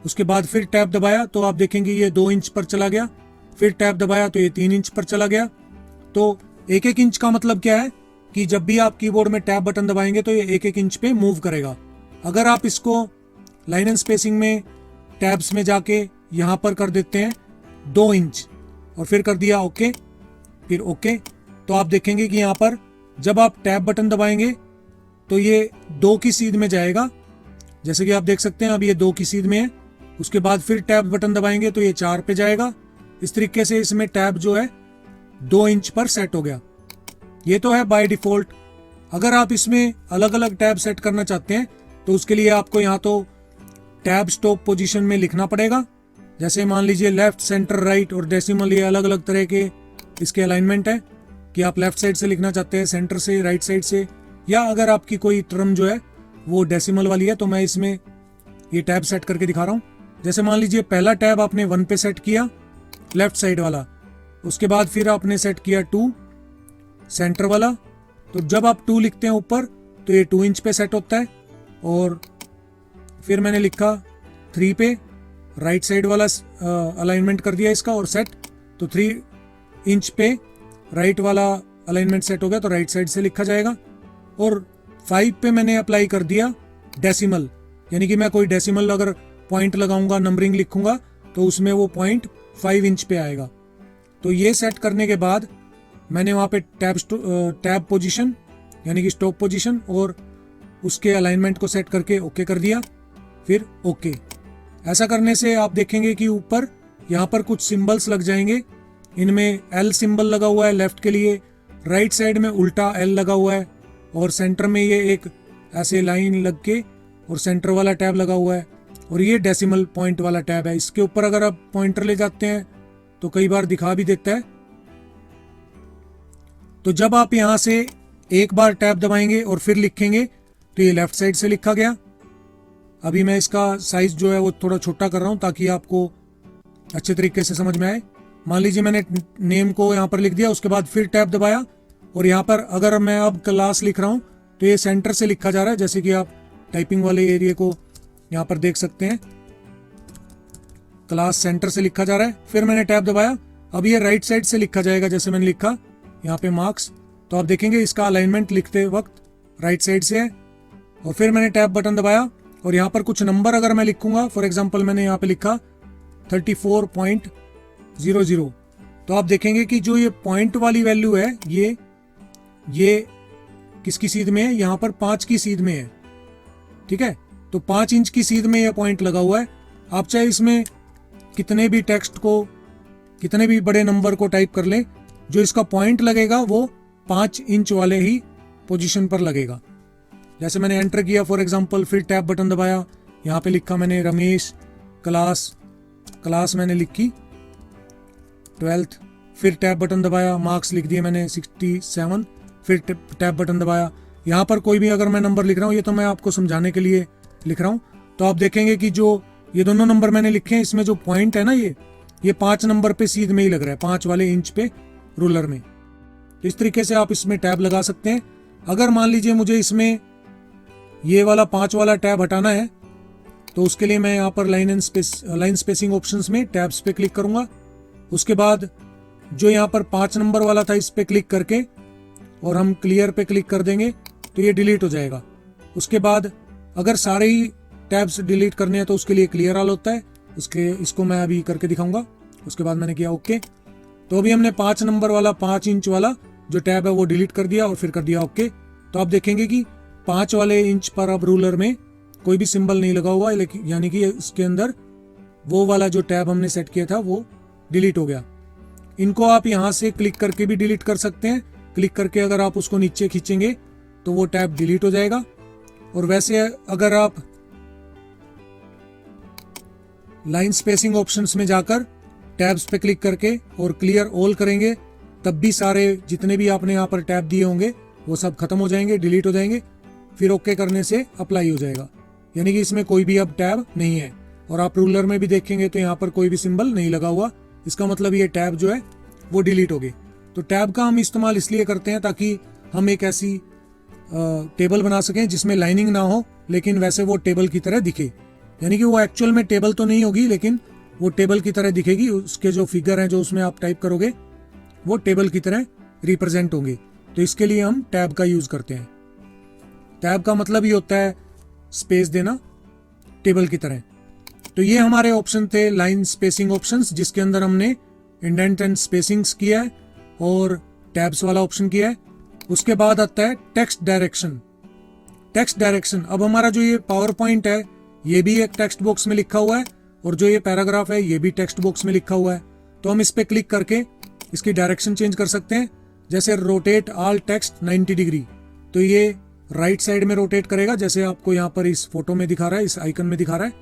उसके बाद फिर टैब दबाया तो आप देखेंगे ये 2 इंच पर चला गया, फिर टैब दबाया तो ये 3 इंच पर चला गया। तो 1-1 इंच का मतलब क्या है कि जब भी आप कीबोर्ड में टैब बटन दबाएंगे तो ये 1-1 इंच पे मूव करेगा। अगर आप इसको लाइन एंड स्पेसिंग में टैब्स में जाके यहाँ पर कर देते हैं 2 इंच और फिर कर दिया ओके, फिर ओके, तो आप देखेंगे कि यहाँ पर जब आप टैब बटन दबाएंगे तो ये 2 की सीध में जाएगा, जैसे कि आप देख सकते हैं अब ये 2 की सीध में है। उसके बाद फिर टैब बटन दबाएंगे तो ये 4 पे जाएगा। इस तरीके से इसमें टैब जो है 2 इंच पर सेट हो गया। ये तो है बाय डिफॉल्ट। अगर आप इसमें अलग अलग टैब सेट करना चाहते हैं तो उसके लिए आपको यहाँ तो टैब स्टॉप पोजीशन में लिखना पड़ेगा। जैसे मान लीजिए लेफ्ट, सेंटर, राइट और डेसिमल, ये अलग अलग तरह के इसके अलाइनमेंट है कि आप लेफ्ट साइड से लिखना चाहते हैं, सेंटर से, राइट साइड से, या अगर आपकी कोई टर्म जो है वो डेसिमल वाली है तो मैं इसमें ये टैब सेट करके दिखा रहा हूँ। जैसे मान लीजिए पहला टैब आपने 1 पे सेट किया, लेफ्ट साइड वाला, उसके बाद फिर आपने सेट किया 2, सेंटर वाला। तो जब आप 2 लिखते हैं ऊपर तो ये 2 इंच पे सेट होता है, और फिर मैंने लिखा 3 पे, राइट साइड वाला अलाइनमेंट कर दिया इसका और सेट, तो 3 इंच पे राइट वाला अलाइनमेंट सेट हो गया तो राइट साइड से लिखा जाएगा। और 5 पे मैंने अप्लाई कर दिया डेसिमल, यानी कि मैं कोई डेसिमल अगर पॉइंट लगाऊंगा, नंबरिंग लिखूंगा, तो उसमें वो पॉइंट 5 इंच पे आएगा। तो ये सेट करने के बाद मैंने वहाँ पे टैब पोजीशन यानी कि स्टॉप पोजीशन और उसके अलाइनमेंट को सेट करके ओके कर दिया, फिर ओके। ऐसा करने से आप देखेंगे कि ऊपर यहाँ पर कुछ सिंबल्स लग जाएंगे। इनमें एल सिंबल लगा हुआ है लेफ्ट के लिए, राइट साइड में उल्टा एल लगा हुआ है, और सेंटर में ये एक ऐसे लाइन लग के और सेंटर वाला टैब लगा हुआ है, और ये डेसिमल पॉइंट वाला टैब है। इसके ऊपर अगर आप पॉइंटर ले जाते हैं तो कई बार दिखा भी देता है। तो जब आप यहां से एक बार टैब दबाएंगे और फिर लिखेंगे तो ये लेफ्ट साइड से लिखा गया। अभी मैं इसका साइज जो है वो थोड़ा छोटा कर रहा हूं ताकि आपको अच्छे तरीके से समझ में आए। मान लीजिए मैंने नेम को यहां पर लिख दिया, उसके बाद फिर टैब दबाया, और यहां पर अगर मैं अब क्लास लिख रहा हूं तो ये सेंटर से लिखा जा रहा है, जैसे कि आप टाइपिंग वाले एरिया को यहां पर देख सकते हैं, क्लास सेंटर से लिखा जा रहा है। फिर मैंने टैब दबाया, अब ये राइट साइड से लिखा जाएगा, जैसे मैंने लिखा यहाँ पे मार्क्स। तो आप देखेंगे इसका अलाइनमेंट लिखते वक्त राइट साइड से है। और फिर मैंने टैब बटन दबाया और यहाँ पर कुछ नंबर अगर मैं लिखूंगा, फॉर एग्जांपल मैंने यहाँ पे लिखा 34.00, तो आप देखेंगे कि जो ये पॉइंट वाली वैल्यू है ये किसकी सीध में है, यहाँ पर 5 की सीध में है। ठीक है, तो 5 इंच की सीध में यह पॉइंट लगा हुआ है। आप चाहे इसमें कितने भी टेक्स्ट को, कितने भी बड़े नंबर को टाइप कर लें, जो इसका पॉइंट लगेगा वो 5 इंच वाले ही पोजीशन पर लगेगा। जैसे मैंने एंटर किया फॉर एग्जांपल, फिर टैब बटन दबाया, यहाँ पे लिखा मैंने रमेश क्लास मैंने लिखी 12th, फिर टैब बटन दबाया, मार्क्स लिख दिए मैंने 67, फिर टैब बटन दबाया। यहाँ पर कोई भी अगर मैं नंबर लिख रहा हूँ, ये तो मैं आपको समझाने के लिए लिख रहा हूँ, तो आप देखेंगे कि जो ये दोनों नंबर मैंने लिखे हैं, इसमें जो पॉइंट है ना, ये 5 नंबर पे सीध में ही लग रहा है, 5 वाले इंच पे रूलर में। तो इस तरीके से आप इसमें टैब लगा सकते हैं। अगर मान लीजिए मुझे इसमें ये वाला 5 वाला टैब हटाना है, तो उसके लिए मैं यहाँ पर लाइन स्पेसिंग ऑप्शंस में टैब्स पे क्लिक करूंगा। उसके बाद जो यहाँ पर 5 नंबर वाला था, इस पे क्लिक करके और हम क्लियर पे क्लिक कर देंगे तो ये डिलीट हो जाएगा। उसके बाद अगर सारे ही टैब्स डिलीट करने हैं तो उसके लिए क्लियर ऑल होता है, इसको मैं अभी करके दिखाऊंगा। उसके बाद मैंने किया ओके। तो अभी हमने 5 नंबर वाला 5 इंच वाला जो टैब है वो डिलीट कर दिया और फिर कर दिया ओके। तो आप देखेंगे कि 5 वाले इंच पर अब रूलर में कोई भी सिंबल नहीं लगा हुआ, लेकिन यानी कि इसके अंदर वो वाला जो टैब हमने सेट किया था वो डिलीट हो गया। इनको आप यहाँ से क्लिक करके भी डिलीट कर सकते हैं। क्लिक करके अगर आप उसको नीचे खींचेंगे तो वो टैब डिलीट हो जाएगा। और वैसे अगर आप लाइन स्पेसिंग ऑप्शंस में जाकर टैब्स पे क्लिक करके और क्लियर ऑल करेंगे, तब भी सारे जितने भी आपने यहाँ पर टैब दिए होंगे वो सब खत्म हो जाएंगे, डिलीट हो जाएंगे। फिर ओके करने से अप्लाई हो जाएगा, यानी कि इसमें कोई भी अब टैब नहीं है। और आप रूलर में भी देखेंगे तो यहाँ पर कोई भी सिंबल नहीं लगा हुआ, इसका मतलब ये टैब जो है वो डिलीट हो गई। तो टैब का हम इस्तेमाल इसलिए करते हैं ताकि हम एक ऐसी टेबल बना सकें जिसमें लाइनिंग ना हो, लेकिन वैसे वो टेबल की तरह दिखे। यानी कि वो एक्चुअल में टेबल तो नहीं होगी, लेकिन वो टेबल की तरह दिखेगी। उसके जो फिगर हैं जो उसमें आप टाइप करोगे वो टेबल की तरह रिप्रेजेंट होंगे। तो इसके लिए हम टैब का यूज करते हैं। टैब का मतलब ही होता है स्पेस देना टेबल की तरह। तो ये हमारे ऑप्शन थे लाइन स्पेसिंग ऑप्शंस, जिसके अंदर हमने इंडेंट एंड स्पेसिंग्स किया है और टैब्स वाला ऑप्शन किया है। उसके बाद आता है टेक्स्ट डायरेक्शन। टेक्स्ट डायरेक्शन, अब हमारा जो ये पावर पॉइंट है ये भी एक टेक्स्ट बॉक्स में लिखा हुआ है और जो ये पैराग्राफ है ये भी टेक्स्ट बॉक्स में लिखा हुआ है। तो हम इस पे क्लिक करके इसकी डायरेक्शन चेंज कर सकते हैं। जैसे रोटेट ऑल टेक्स्ट 90 डिग्री, तो ये राइट साइड में रोटेट करेगा, जैसे आपको यहाँ पर इस फोटो में दिखा रहा है, इस आइकन में दिखा रहा है।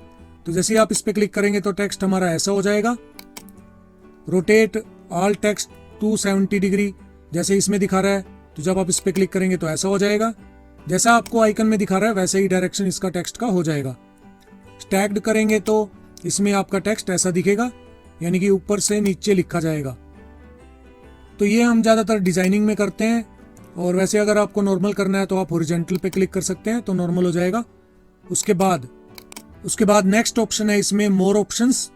तो जैसे ही आप इस पे क्लिक करेंगे तो टेक्स्ट हमारा ऐसा हो जाएगा। रोटेट ऑल टेक्स्ट 270 डिग्री, जैसे इसमें दिखा रहा है, तो जब आप इस पे क्लिक करेंगे तो ऐसा हो जाएगा। जैसा आपको आइकन में दिखा रहा है वैसे ही डायरेक्शन इसका टेक्स्ट का हो जाएगा। स्टैक्ड करेंगे तो इसमें आपका टेक्स्ट ऐसा दिखेगा, यानी कि ऊपर से नीचे लिखा जाएगा। तो ये हम ज़्यादातर डिजाइनिंग में करते हैं। और वैसे अगर आपको नॉर्मल करना है तो आप हॉरिजॉन्टल पे क्लिक कर सकते हैं, तो नॉर्मल हो जाएगा। उसके बाद नेक्स्ट ऑप्शन है इसमें मोर ऑप्शंस।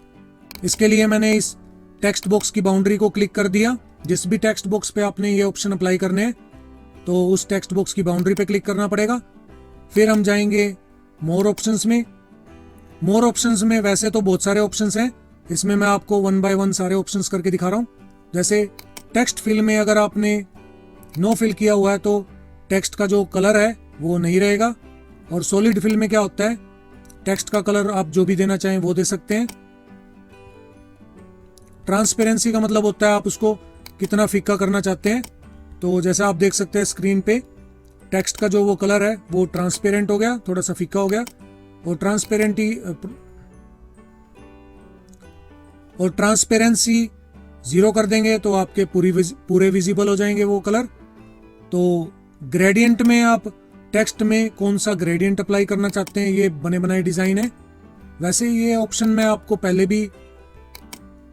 इसके लिए मैंने इस टेक्स्ट बॉक्स की बाउंड्री को क्लिक कर दिया। जिस भी टेक्स्ट बॉक्स पे आपने ये ऑप्शन अप्लाई करने हैं तो उस टेक्स्ट बॉक्स की बाउंड्री पे क्लिक करना पड़ेगा। फिर हम जाएंगे मोर ऑप्शंस में। मोर ऑप्शंस में वैसे तो बहुत सारे ऑप्शंस हैं, इसमें मैं आपको वन बाय वन सारे ऑप्शंस करके दिखा रहा हूँ। जैसे टेक्स्ट फिल में अगर आपने नो फिल किया हुआ है तो टेक्स्ट का जो कलर है वो नहीं रहेगा। और सॉलिड फिल में क्या होता है, टेक्स्ट का कलर आप जो भी देना चाहें वो दे सकते हैं। ट्रांसपेरेंसी का मतलब होता है आप उसको कितना फीका करना चाहते हैं। तो जैसे आप देख सकते हैं स्क्रीन पे, टेक्स्ट का जो वो कलर है वो ट्रांसपेरेंट हो गया, थोड़ा सा फीका हो गया। और ट्रांसपेरेंसी 0 कर देंगे तो आपके पूरे विजिबल हो जाएंगे वो कलर। तो ग्रेडियंट में आप टेक्स्ट में कौन सा ग्रेडियंट अप्लाई करना चाहते हैं, ये बने बनाए डिजाइन है। वैसे ये ऑप्शन मैं आपको पहले भी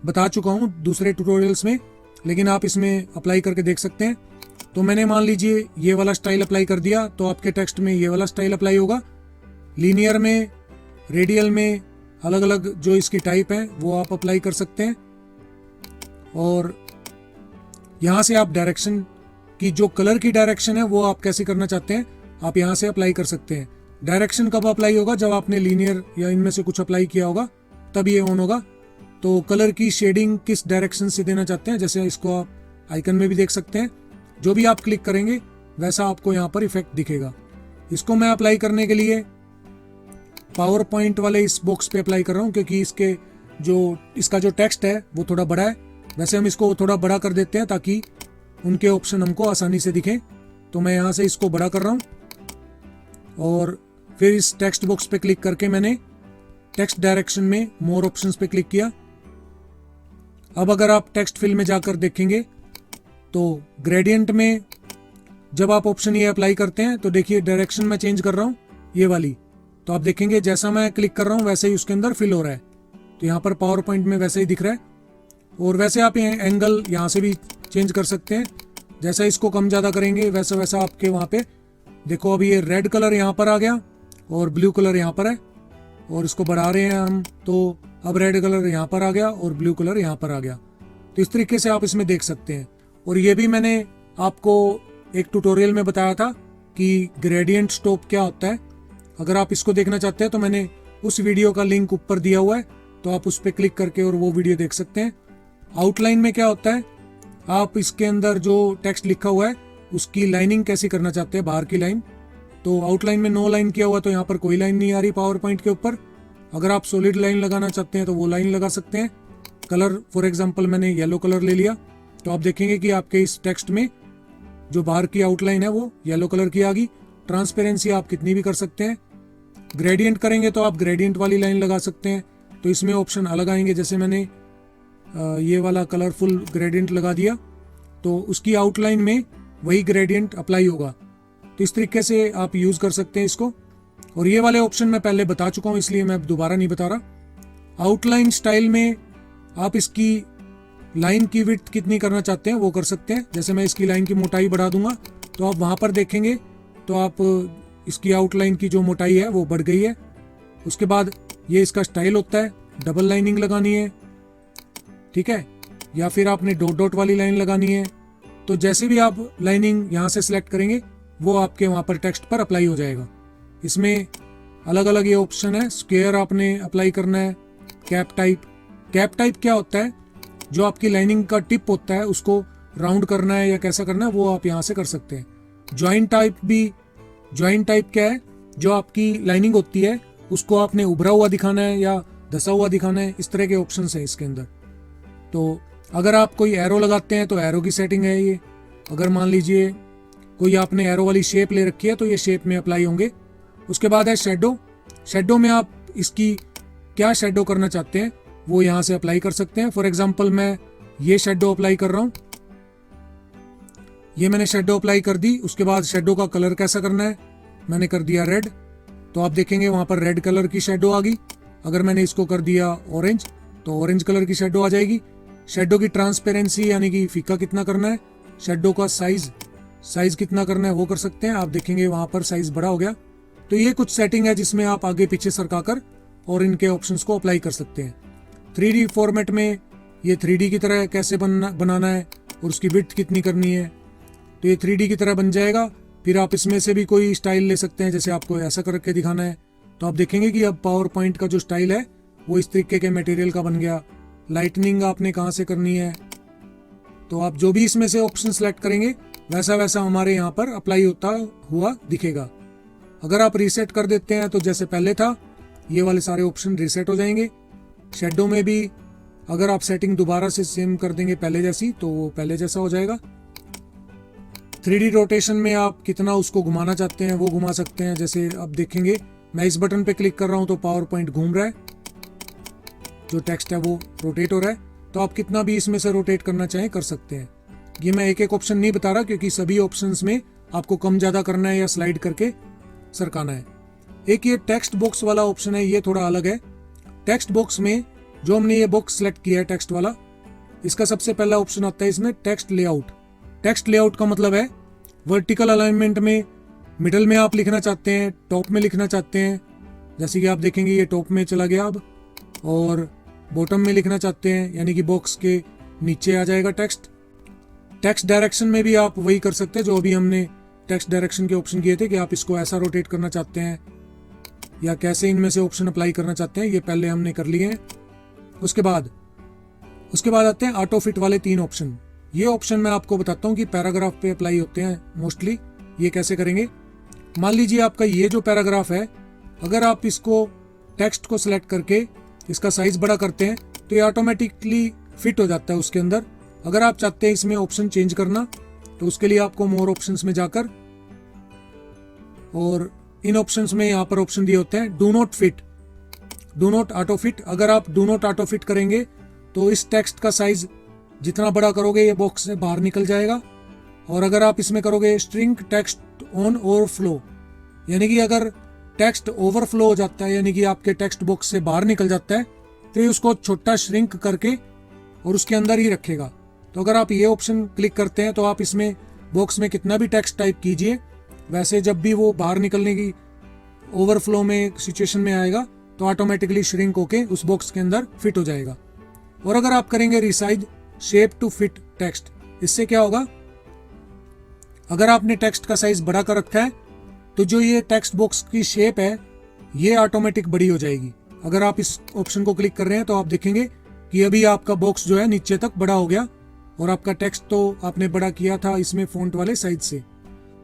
बता चुका हूँ दूसरे ट्यूटोरियल्स में, लेकिन आप इसमें अप्लाई करके देख सकते हैं। तो मैंने मान लीजिए ये वाला स्टाइल अप्लाई कर दिया तो आपके टेक्स्ट में ये वाला स्टाइल अप्लाई होगा। लीनियर में, रेडियल में, अलग अलग जो इसकी टाइप है वो आप अप्लाई कर सकते हैं। और यहाँ से आप डायरेक्शन की, जो कलर की डायरेक्शन है वो आप कैसे करना चाहते हैं आप यहाँ से अप्लाई कर सकते हैं। डायरेक्शन कब अप्लाई होगा, जब आपने लीनियर या इनमें से कुछ अप्लाई किया होगा तब ये ऑन होगा। तो कलर की शेडिंग किस डायरेक्शन से देना चाहते हैं, जैसे इसको आप आइकन में भी देख सकते हैं, जो भी आप क्लिक करेंगे वैसा आपको यहाँ पर इफेक्ट दिखेगा। इसको मैं अप्लाई करने के लिए पावर पॉइंट वाले इस बॉक्स पे अप्लाई कर रहा हूँ, क्योंकि इसका जो टेक्स्ट है वो थोड़ा बड़ा है। वैसे हम इसको थोड़ा बड़ा कर देते हैं ताकि उनके ऑप्शन हमको आसानी से दिखें। तो मैं यहाँ से इसको बड़ा कर रहा हूँ और फिर इस टेक्स्ट बॉक्स पे क्लिक करके मैंने टेक्स्ट डायरेक्शन में मोर ऑप्शंस पे क्लिक किया। अब अगर आप टेक्स्ट फिल में जाकर देखेंगे तो ग्रेडियंट में जब आप ऑप्शन ये अप्लाई करते हैं तो देखिए डायरेक्शन मैं चेंज कर रहा हूँ ये वाली। तो आप देखेंगे जैसा मैं क्लिक कर रहा हूँ वैसे ही उसके अंदर फिल हो रहा है। तो यहाँ पर पावर पॉइंट में वैसे ही दिख रहा है। और वैसे आप एंगल यहाँ से भी चेंज कर सकते हैं, जैसा इसको कम ज़्यादा करेंगे वैसा वैसा आपके वहाँ पे देखो अभी ये रेड कलर यहाँ पर आ गया और ब्लू कलर यहाँ पर है। और इसको बढ़ा रहे हैं हम तो अब रेड कलर यहाँ पर आ गया और ब्लू कलर यहाँ पर आ गया। तो इस तरीके से आप इसमें देख सकते हैं। और ये भी मैंने आपको एक ट्यूटोरियल में बताया था कि ग्रेडियंट स्टॉप क्या होता है। अगर आप इसको देखना चाहते हैं तो मैंने उस वीडियो का लिंक ऊपर दिया हुआ है, तो आप उस पर क्लिक करके और वो वीडियो देख सकते हैं। आउटलाइन में क्या होता है, आप इसके अंदर जो टेक्स्ट लिखा हुआ है उसकी लाइनिंग कैसी करना चाहते हैं, बाहर की लाइन। तो आउटलाइन में नो लाइन किया हुआ तो यहाँ पर कोई लाइन नहीं आ रही पावर पॉइंट के ऊपर। अगर आप सॉलिड लाइन लगाना चाहते हैं तो वो लाइन लगा सकते हैं। कलर फॉर एग्जांपल मैंने येलो कलर ले लिया तो आप देखेंगे कि आपके इस टेक्स्ट में जो बाहर की आउटलाइन है वो येलो कलर की आ गई। ट्रांसपेरेंसी आप कितनी भी कर सकते हैं। ग्रेडियंट करेंगे तो आप ग्रेडियंट वाली लाइन लगा सकते हैं। तो इसमें ऑप्शन अलग आएंगे, जैसे मैंने ये वाला कलरफुल ग्रेडियंट लगा दिया तो उसकी आउटलाइन में वही ग्रेडियंट अप्लाई होगा। तो इस तरीके से आप यूज कर सकते हैं इसको। और ये वाले ऑप्शन मैं पहले बता चुका हूँ इसलिए मैं दोबारा नहीं बता रहा। आउटलाइन स्टाइल में आप इसकी लाइन की विड्थ कितनी करना चाहते हैं वो कर सकते हैं। जैसे मैं इसकी लाइन की मोटाई बढ़ा दूंगा तो आप वहां पर देखेंगे तो आप इसकी आउटलाइन की जो मोटाई है वो बढ़ गई है। उसके बाद ये इसका स्टाइल होता है, डबल लाइनिंग लगानी है, ठीक है, या फिर आपने डॉट डॉट वाली लाइन लगानी है। तो जैसे भी आप लाइनिंग यहाँ से सिलेक्ट करेंगे वो आपके वहाँ पर टेक्स्ट पर अप्लाई हो जाएगा। इसमें अलग अलग ये ऑप्शन है। स्क्वायर आपने अप्लाई करना है, कैप टाइप क्या होता है, जो आपकी लाइनिंग का टिप होता है उसको राउंड करना है या कैसा करना है वो आप यहाँ से कर सकते हैं। ज्वाइन टाइप क्या है, जो आपकी लाइनिंग होती है उसको आपने उभरा हुआ दिखाना है या धसा हुआ दिखाना है, इस तरह के ऑप्शंस हैं इसके अंदर। तो अगर आप कोई एरो लगाते हैं तो एरो की सेटिंग है ये। अगर मान लीजिए कोई आपने एरो वाली शेप ले रखी है तो ये शेप में अप्लाई होंगे। उसके बाद है शेडो में आप इसकी क्या शेडो करना चाहते हैं वो यहाँ से अप्लाई कर सकते हैं। फॉर एग्जाम्पल मैं ये शेडो अप्लाई कर रहा हूँ, ये मैंने शेडो अप्लाई कर दी। उसके बाद शेडो का कलर कैसा करना है मैंने कर दिया रेड, तो आप देखेंगे वहां पर रेड कलर की शेडो आ गई। अगर मैंने इसको कर दिया ऑरेंज तो ऑरेंज कलर की शेडो आ जाएगी। शेडो की ट्रांसपेरेंसी यानी कि फीका कितना करना है, शेडो का साइज कितना करना है वो कर सकते हैं। आप देखेंगे वहां पर साइज बड़ा हो गया। तो ये कुछ सेटिंग है जिसमें आप आगे पीछे सरकाकर और इनके ऑप्शंस को अप्लाई कर सकते हैं। 3D फॉर्मेट में ये 3D की तरह कैसे बनाना है और उसकी विड्थ कितनी करनी है, तो ये 3D की तरह बन जाएगा। फिर आप इसमें से भी कोई स्टाइल ले सकते हैं, जैसे आपको ऐसा करके दिखाना है तो आप देखेंगे कि अब पावर पॉइंट का जो स्टाइल है वो इस तरीके के मटेरियल का बन गया। लाइटनिंग आपने कहाँ से करनी है, तो आप जो भी इसमें से ऑप्शन सेलेक्ट करेंगे वैसा वैसा हमारे यहाँ पर अप्लाई होता हुआ दिखेगा। अगर आप रीसेट कर देते हैं तो जैसे पहले था ये वाले सारे ऑप्शन रीसेट हो जाएंगे। शेडो में भी अगर आप सेटिंग दोबारा से सेम कर देंगे पहले जैसी तो वो पहले जैसा हो जाएगा। 3D रोटेशन में आप कितना उसको घुमाना चाहते हैं वो घुमा सकते हैं। जैसे अब देखेंगे मैं इस बटन पे क्लिक कर रहा हूं तो पावर पॉइंट घूम रहा है, जो टेक्स्ट है वो रोटेट हो रहा है। तो आप कितना भी इसमें से रोटेट करना चाहें कर सकते हैं। ये मैं एक एक ऑप्शन नहीं बता रहा क्योंकि सभी ऑप्शंस में आपको कम ज्यादा करना है या स्लाइड करके सरकाना है। एक ये टेक्स्ट बॉक्स वाला ऑप्शन है, ये थोड़ा अलग है। टेक्स्ट बॉक्स में जो हमने ये बॉक्स सेलेक्ट किया है टेक्स्ट वाला, इसका सबसे पहला ऑप्शन आता है इसमें टेक्स्ट लेआउट। टेक्स्ट लेआउट का मतलब है वर्टिकल अलाइनमेंट में, मिडल में आप लिखना चाहते हैं, टॉप में लिखना चाहते हैं। जैसे कि आप देखेंगे ये टॉप में चला गया अब, और बॉटम में लिखना चाहते हैं यानी कि बॉक्स के नीचे आ जाएगा टेक्स्ट। टेक्स्ट डायरेक्शन में भी आप वही कर सकते हैं जो अभी हमने टेक्स्ट डायरेक्शन के ऑप्शन किए थे कि आप इसको ऐसा रोटेट करना चाहते हैं या कैसे इनमें से ऑप्शन अप्लाई करना चाहते हैं, ये पहले हमने कर लिए हैं। उसके बाद आते हैं ऑटो फिट वाले 3 ऑप्शन। ये ऑप्शन मैं आपको बताता हूँ कि पैराग्राफ पे अप्लाई होते हैं मोस्टली। ये कैसे करेंगे, मान लीजिए आपका ये जो पैराग्राफ है, अगर आप इसको टेक्स्ट को सिलेक्ट करके इसका साइज बड़ा करते हैं तो ये ऑटोमेटिकली फिट हो जाता है उसके अंदर। अगर आप चाहते हैं इसमें ऑप्शन चेंज करना तो उसके लिए आपको मोर ऑप्शंस में जाकर, और इन ऑप्शंस में यहाँ पर ऑप्शन दिए होते हैं do not fit, do not auto fit. अगर आप डू नॉट ऑटो फिट करेंगे तो इस टेक्स्ट का साइज जितना बड़ा करोगे ये बॉक्स से बाहर निकल जाएगा। और अगर आप इसमें करोगे स्ट्रिंग टेक्स्ट ऑन ओवरफ्लो, यानी कि अगर टेक्स्ट ओवरफ्लो हो जाता है यानी कि आपके टेक्स्ट बॉक्स से बाहर निकल जाता है तो ये उसको छोटा श्रिंक करके और उसके अंदर ही रखेगा। तो अगर आप ये ऑप्शन क्लिक करते हैं तो आप इसमें बॉक्स में कितना भी टेक्स्ट टाइप कीजिए, वैसे जब भी वो बाहर निकलने की ओवरफ्लो में सिचुएशन में आएगा तो ऑटोमेटिकली श्रिंक होके उस बॉक्स के अंदर फिट हो जाएगा। और अगर आप करेंगे resize shape to fit text, इससे क्या होगा, अगर आपने टेक्स्ट का साइज बड़ा कर रखा है तो जो ये टेक्स्ट बॉक्स की शेप है ये ऑटोमेटिक बड़ी हो जाएगी। अगर आप इस ऑप्शन को क्लिक कर रहे हैं तो आप देखेंगे कि अभी आपका बॉक्स जो है नीचे तक बड़ा हो गया और आपका टेक्स्ट तो आपने बड़ा किया था इसमें फ़ॉन्ट वाले साइज से।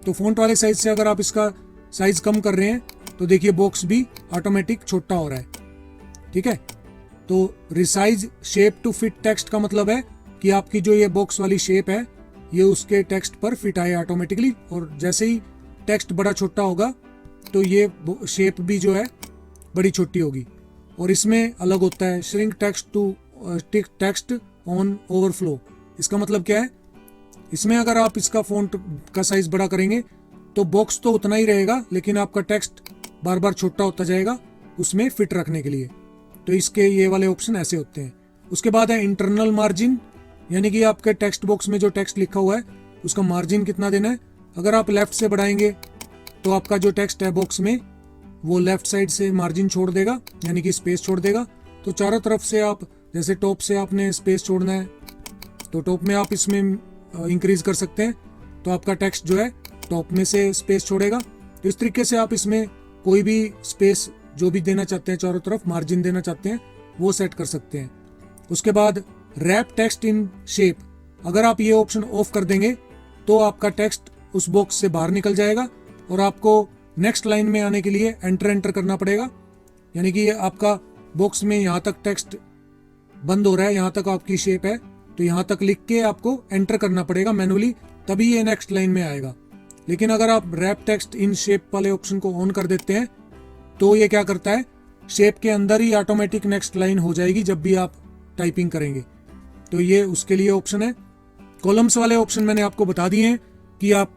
तो फ़ॉन्ट वाले साइज से अगर आप इसका साइज कम कर रहे हैं तो देखिए बॉक्स भी ऑटोमेटिक छोटा हो रहा है। ठीक है, तो resize shape to fit text का मतलब है कि आपकी जो ये बॉक्स वाली शेप है ये उसके टेक्स्ट पर फिट आए ऑटोमेटिकली, और जैसे ही टेक्स्ट बड़ा छोटा होगा तो ये शेप भी जो है बड़ी छोटी होगी। और इसमें अलग होता है shrink text to text on overflow. इसका मतलब क्या है, इसमें अगर आप इसका फ़ॉन्ट का साइज बड़ा करेंगे तो बॉक्स तो उतना ही रहेगा लेकिन आपका टेक्स्ट बार बार छोटा होता जाएगा उसमें फिट रखने के लिए। तो इसके ये वाले ऑप्शन ऐसे होते हैं। उसके बाद है इंटरनल मार्जिन, यानी कि आपके टेक्स्ट बॉक्स में जो टेक्स्ट लिखा हुआ है उसका मार्जिन कितना देना है। अगर आप लेफ्ट से बढ़ाएंगे तो आपका जो टेक्स्ट है बॉक्स में वो लेफ्ट साइड से मार्जिन छोड़ देगा यानी कि स्पेस छोड़ देगा। तो चारों तरफ से आप, जैसे टॉप से आपने स्पेस छोड़ना है तो टॉप में आप इसमें इंक्रीज कर सकते हैं तो आपका टेक्स्ट जो है टॉप में से स्पेस छोड़ेगा। तो इस तरीके से आप इसमें कोई भी स्पेस जो भी देना चाहते हैं, चारों तरफ मार्जिन देना चाहते हैं, वो सेट कर सकते हैं। उसके बाद रैप टेक्स्ट इन शेप, अगर आप ये ऑप्शन ऑफ कर देंगे तो आपका टेक्स्ट उस बॉक्स से बाहर निकल जाएगा और आपको नेक्स्ट लाइन में आने के लिए एंटर करना पड़ेगा। यानी कि आपका बॉक्स में यहाँ तक टेक्स्ट बंद हो रहा है, यहाँ तक आपकी शेप है, तो यहाँ तक लिख के आपको एंटर करना पड़ेगा मैनुअली, तभी ये नेक्स्ट लाइन में आएगा। लेकिन अगर आप रैप टेक्स्ट इन शेप वाले ऑप्शन को ऑन कर देते हैं तो ये क्या करता है, शेप के अंदर ही ऑटोमेटिक नेक्स्ट लाइन हो जाएगी जब भी आप टाइपिंग करेंगे। तो ये उसके लिए ऑप्शन है। कॉलम्स वाले ऑप्शन मैंने आपको बता दिए हैं कि आप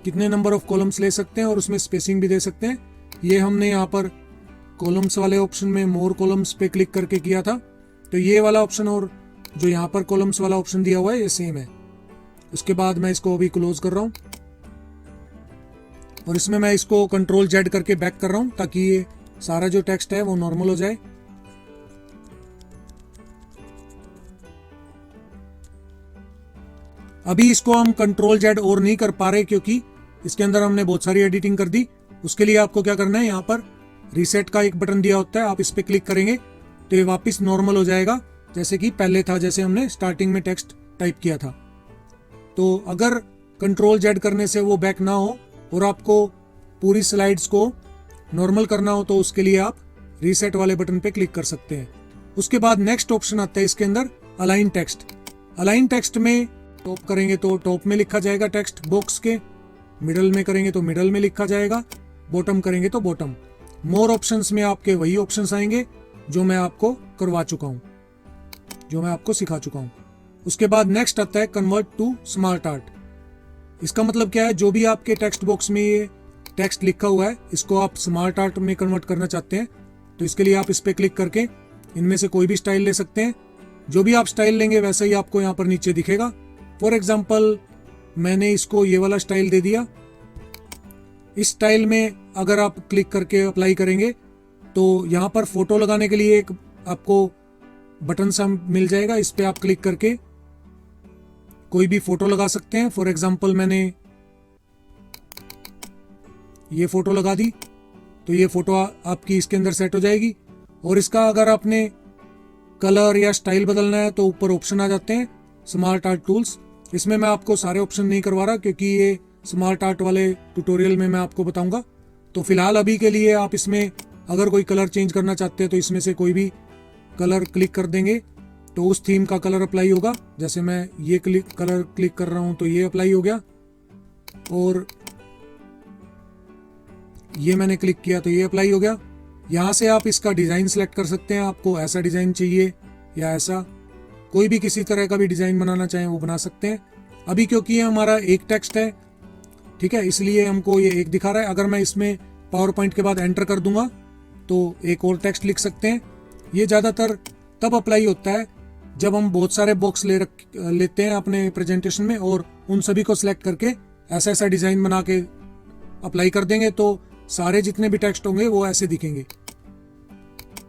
कितने नंबर ऑफ कॉलम्स ले सकते हैं और उसमें स्पेसिंग भी दे सकते हैं। ये हमने यहाँ पर कॉलम्स वाले ऑप्शन में मोर कॉलम्स पे क्लिक करके किया था। तो ये वाला ऑप्शन और जो यहाँ पर कॉलम्स वाला ऑप्शन दिया हुआ है ये सेम है। उसके बाद मैं इसको अभी क्लोज कर रहा हूँ और इसमें मैं इसको कंट्रोल जेड करके बैक कर रहा हूँ ताकि ये सारा जो टेक्स्ट है वो नॉर्मल हो जाए। अभी इसको हम कंट्रोल जेड और नहीं कर पा रहे क्योंकि इसके अंदर हमने बहुत सारी एडिटिंग कर दी। उसके लिए आपको क्या करना है, यहाँ पर रीसेट का एक बटन दिया होता है, आप इस पर क्लिक करेंगे तो ये वापस नॉर्मल हो जाएगा जैसे कि पहले था, जैसे हमने स्टार्टिंग में टेक्स्ट टाइप किया था। तो अगर Ctrl+Z करने से वो बैक ना हो और आपको पूरी स्लाइड्स को नॉर्मल करना हो तो उसके लिए आप रीसेट वाले बटन पे क्लिक कर सकते हैं। उसके बाद नेक्स्ट ऑप्शन आता है इसके अंदर अलाइन टेक्स्ट। अलाइन टेक्स्ट में टॉप करेंगे तो टॉप में लिखा जाएगा टेक्स्ट बॉक्स के, मिडल में करेंगे तो मिडल में लिखा जाएगा, बॉटम करेंगे तो बॉटम। मोर ऑप्शंस में आपके वही ऑप्शंस आएंगे जो मैं आपको करवा चुका हूं, जो मैं आपको सिखा चुका हूं। उसके बाद नेक्स्ट आता है कन्वर्ट टू स्मार्ट आर्ट। इसका मतलब क्या है, जो भी आपके टेक्स्ट बॉक्स में ये टेक्स्ट लिखा हुआ है इसको आप स्मार्ट आर्ट में कन्वर्ट करना चाहते हैं तो इसके लिए आप इस पे क्लिक करके इनमें से कोई भी स्टाइल ले सकते हैं। जो भी आप स्टाइल लेंगे वैसा ही आपको यहाँ पर नीचे दिखेगा। फॉर एग्जाम्पल मैंने इसको ये वाला स्टाइल दे दिया। इस स्टाइल में अगर आप क्लिक करके अप्लाई करेंगे तो यहाँ पर फोटो लगाने के लिए एक आपको बटन सा मिल जाएगा, इस पे आप क्लिक करके कोई भी फोटो लगा सकते हैं। फॉर एग्जाम्पल मैंने ये फोटो लगा दी तो ये फोटो आपकी इसके अंदर सेट हो जाएगी। और इसका अगर आपने कलर या स्टाइल बदलना है तो ऊपर ऑप्शन आ जाते हैं स्मार्ट आर्ट टूल्स। इसमें मैं आपको सारे ऑप्शन नहीं करवा रहा क्योंकि ये स्मार्ट आर्ट वाले ट्यूटोरियल में मैं आपको बताऊंगा। तो फिलहाल अभी के लिए आप इसमें अगर कोई कलर चेंज करना चाहते हैं तो इसमें से कोई भी कलर क्लिक कर देंगे तो उस थीम का कलर अप्लाई होगा। जैसे मैं ये कलर क्लिक कर रहा हूं तो ये अप्लाई हो गया, और ये मैंने क्लिक किया तो ये अप्लाई हो गया। यहाँ से आप इसका डिज़ाइन सेलेक्ट कर सकते हैं, आपको ऐसा डिज़ाइन चाहिए या ऐसा, कोई भी किसी तरह का भी डिज़ाइन बनाना चाहें वो बना सकते हैं। अभी क्योंकि ये हमारा एक टेक्स्ट है, ठीक है, इसलिए हमको ये एक दिखा रहा है। अगर मैं इसमें पावर पॉइंट के बाद एंटर कर दूंगा तो एक और टेक्स्ट लिख सकते हैं। ये ज़्यादातर तब अप्लाई होता है जब हम बहुत सारे बॉक्स लेते हैं अपने प्रेजेंटेशन में और उन सभी को सिलेक्ट करके ऐसा ऐसा डिज़ाइन बना के अप्लाई कर देंगे तो सारे जितने भी टेक्स्ट होंगे वो ऐसे दिखेंगे।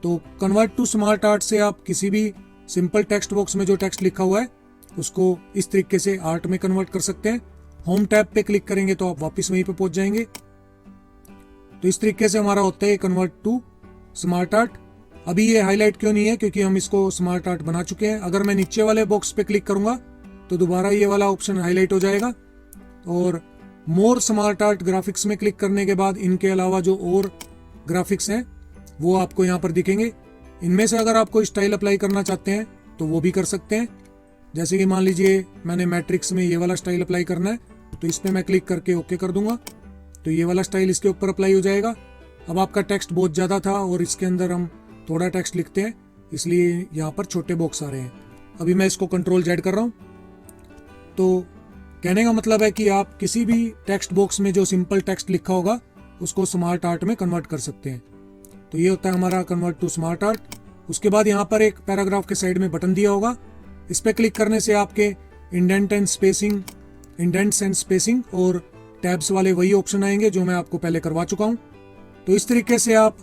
तो कन्वर्ट टू स्मार्ट आर्ट से आप किसी भी सिंपल टेक्स्ट बॉक्स में जो टेक्स्ट लिखा हुआ है उसको इस तरीके से आर्ट में कन्वर्ट कर सकते हैं। होम टैब पे क्लिक करेंगे तो आप वापस वहीं पे पहुंच जाएंगे। तो इस तरीके से हमारा होता है कन्वर्ट टू स्मार्ट आर्ट। अभी ये हाईलाइट क्यों नहीं है, क्योंकि हम इसको स्मार्ट आर्ट बना चुके हैं। अगर मैं नीचे वाले बॉक्स पे क्लिक करूंगा तो दोबारा ये वाला ऑप्शन हाईलाइट हो जाएगा। और मोर स्मार्ट आर्ट ग्राफिक्स में क्लिक करने के बाद इनके अलावा जो और ग्राफिक्स हैं वो आपको यहाँ पर दिखेंगे। इनमें से अगर आप कोई स्टाइल अप्लाई करना चाहते हैं तो वो भी कर सकते हैं। जैसे कि मान लीजिए मैंने मैट्रिक्स में ये वाला स्टाइल अप्लाई करना है तो इस पर मैं क्लिक करके ओके कर दूंगा तो ये वाला स्टाइल इसके ऊपर अप्लाई हो जाएगा। अब आपका टेक्स्ट बहुत ज़्यादा था और इसके अंदर हम थोड़ा टेक्स्ट लिखते हैं इसलिए यहाँ पर छोटे बॉक्स आ रहे हैं। अभी मैं इसको Ctrl+Z कर रहा हूँ। तो कहने का मतलब है कि आप किसी भी टेक्स्ट बॉक्स में जो सिंपल टेक्स्ट लिखा होगा उसको स्मार्ट आर्ट में कन्वर्ट कर सकते हैं। तो ये होता है हमारा कन्वर्ट टू स्मार्ट आर्ट। उसके बाद यहाँ पर एक पैराग्राफ के साइड में बटन दिया होगा, इस पर क्लिक करने से आपके इंडेंट्स एंड स्पेसिंग और टैब्स वाले वही ऑप्शन आएंगे जो मैं आपको पहले करवा चुका हूँ। तो इस तरीके से आप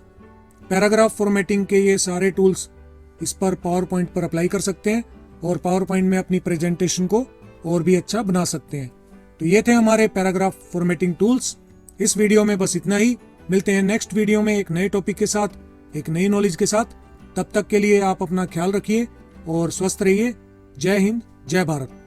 पैराग्राफ फॉर्मेटिंग के ये सारे टूल्स इस पर पावर पॉइंट पर अप्लाई कर सकते हैं और पावर पॉइंट में अपनी प्रेजेंटेशन को और भी अच्छा बना सकते हैं। तो ये थे हमारे पैराग्राफ फॉर्मेटिंग टूल्स। इस वीडियो में बस इतना ही। मिलते हैं नेक्स्ट वीडियो में एक नए टॉपिक के साथ, एक नई नॉलेज के साथ। तब तक के लिए आप अपना ख्याल रखिए और स्वस्थ रहिए। जय हिंद, जय भारत।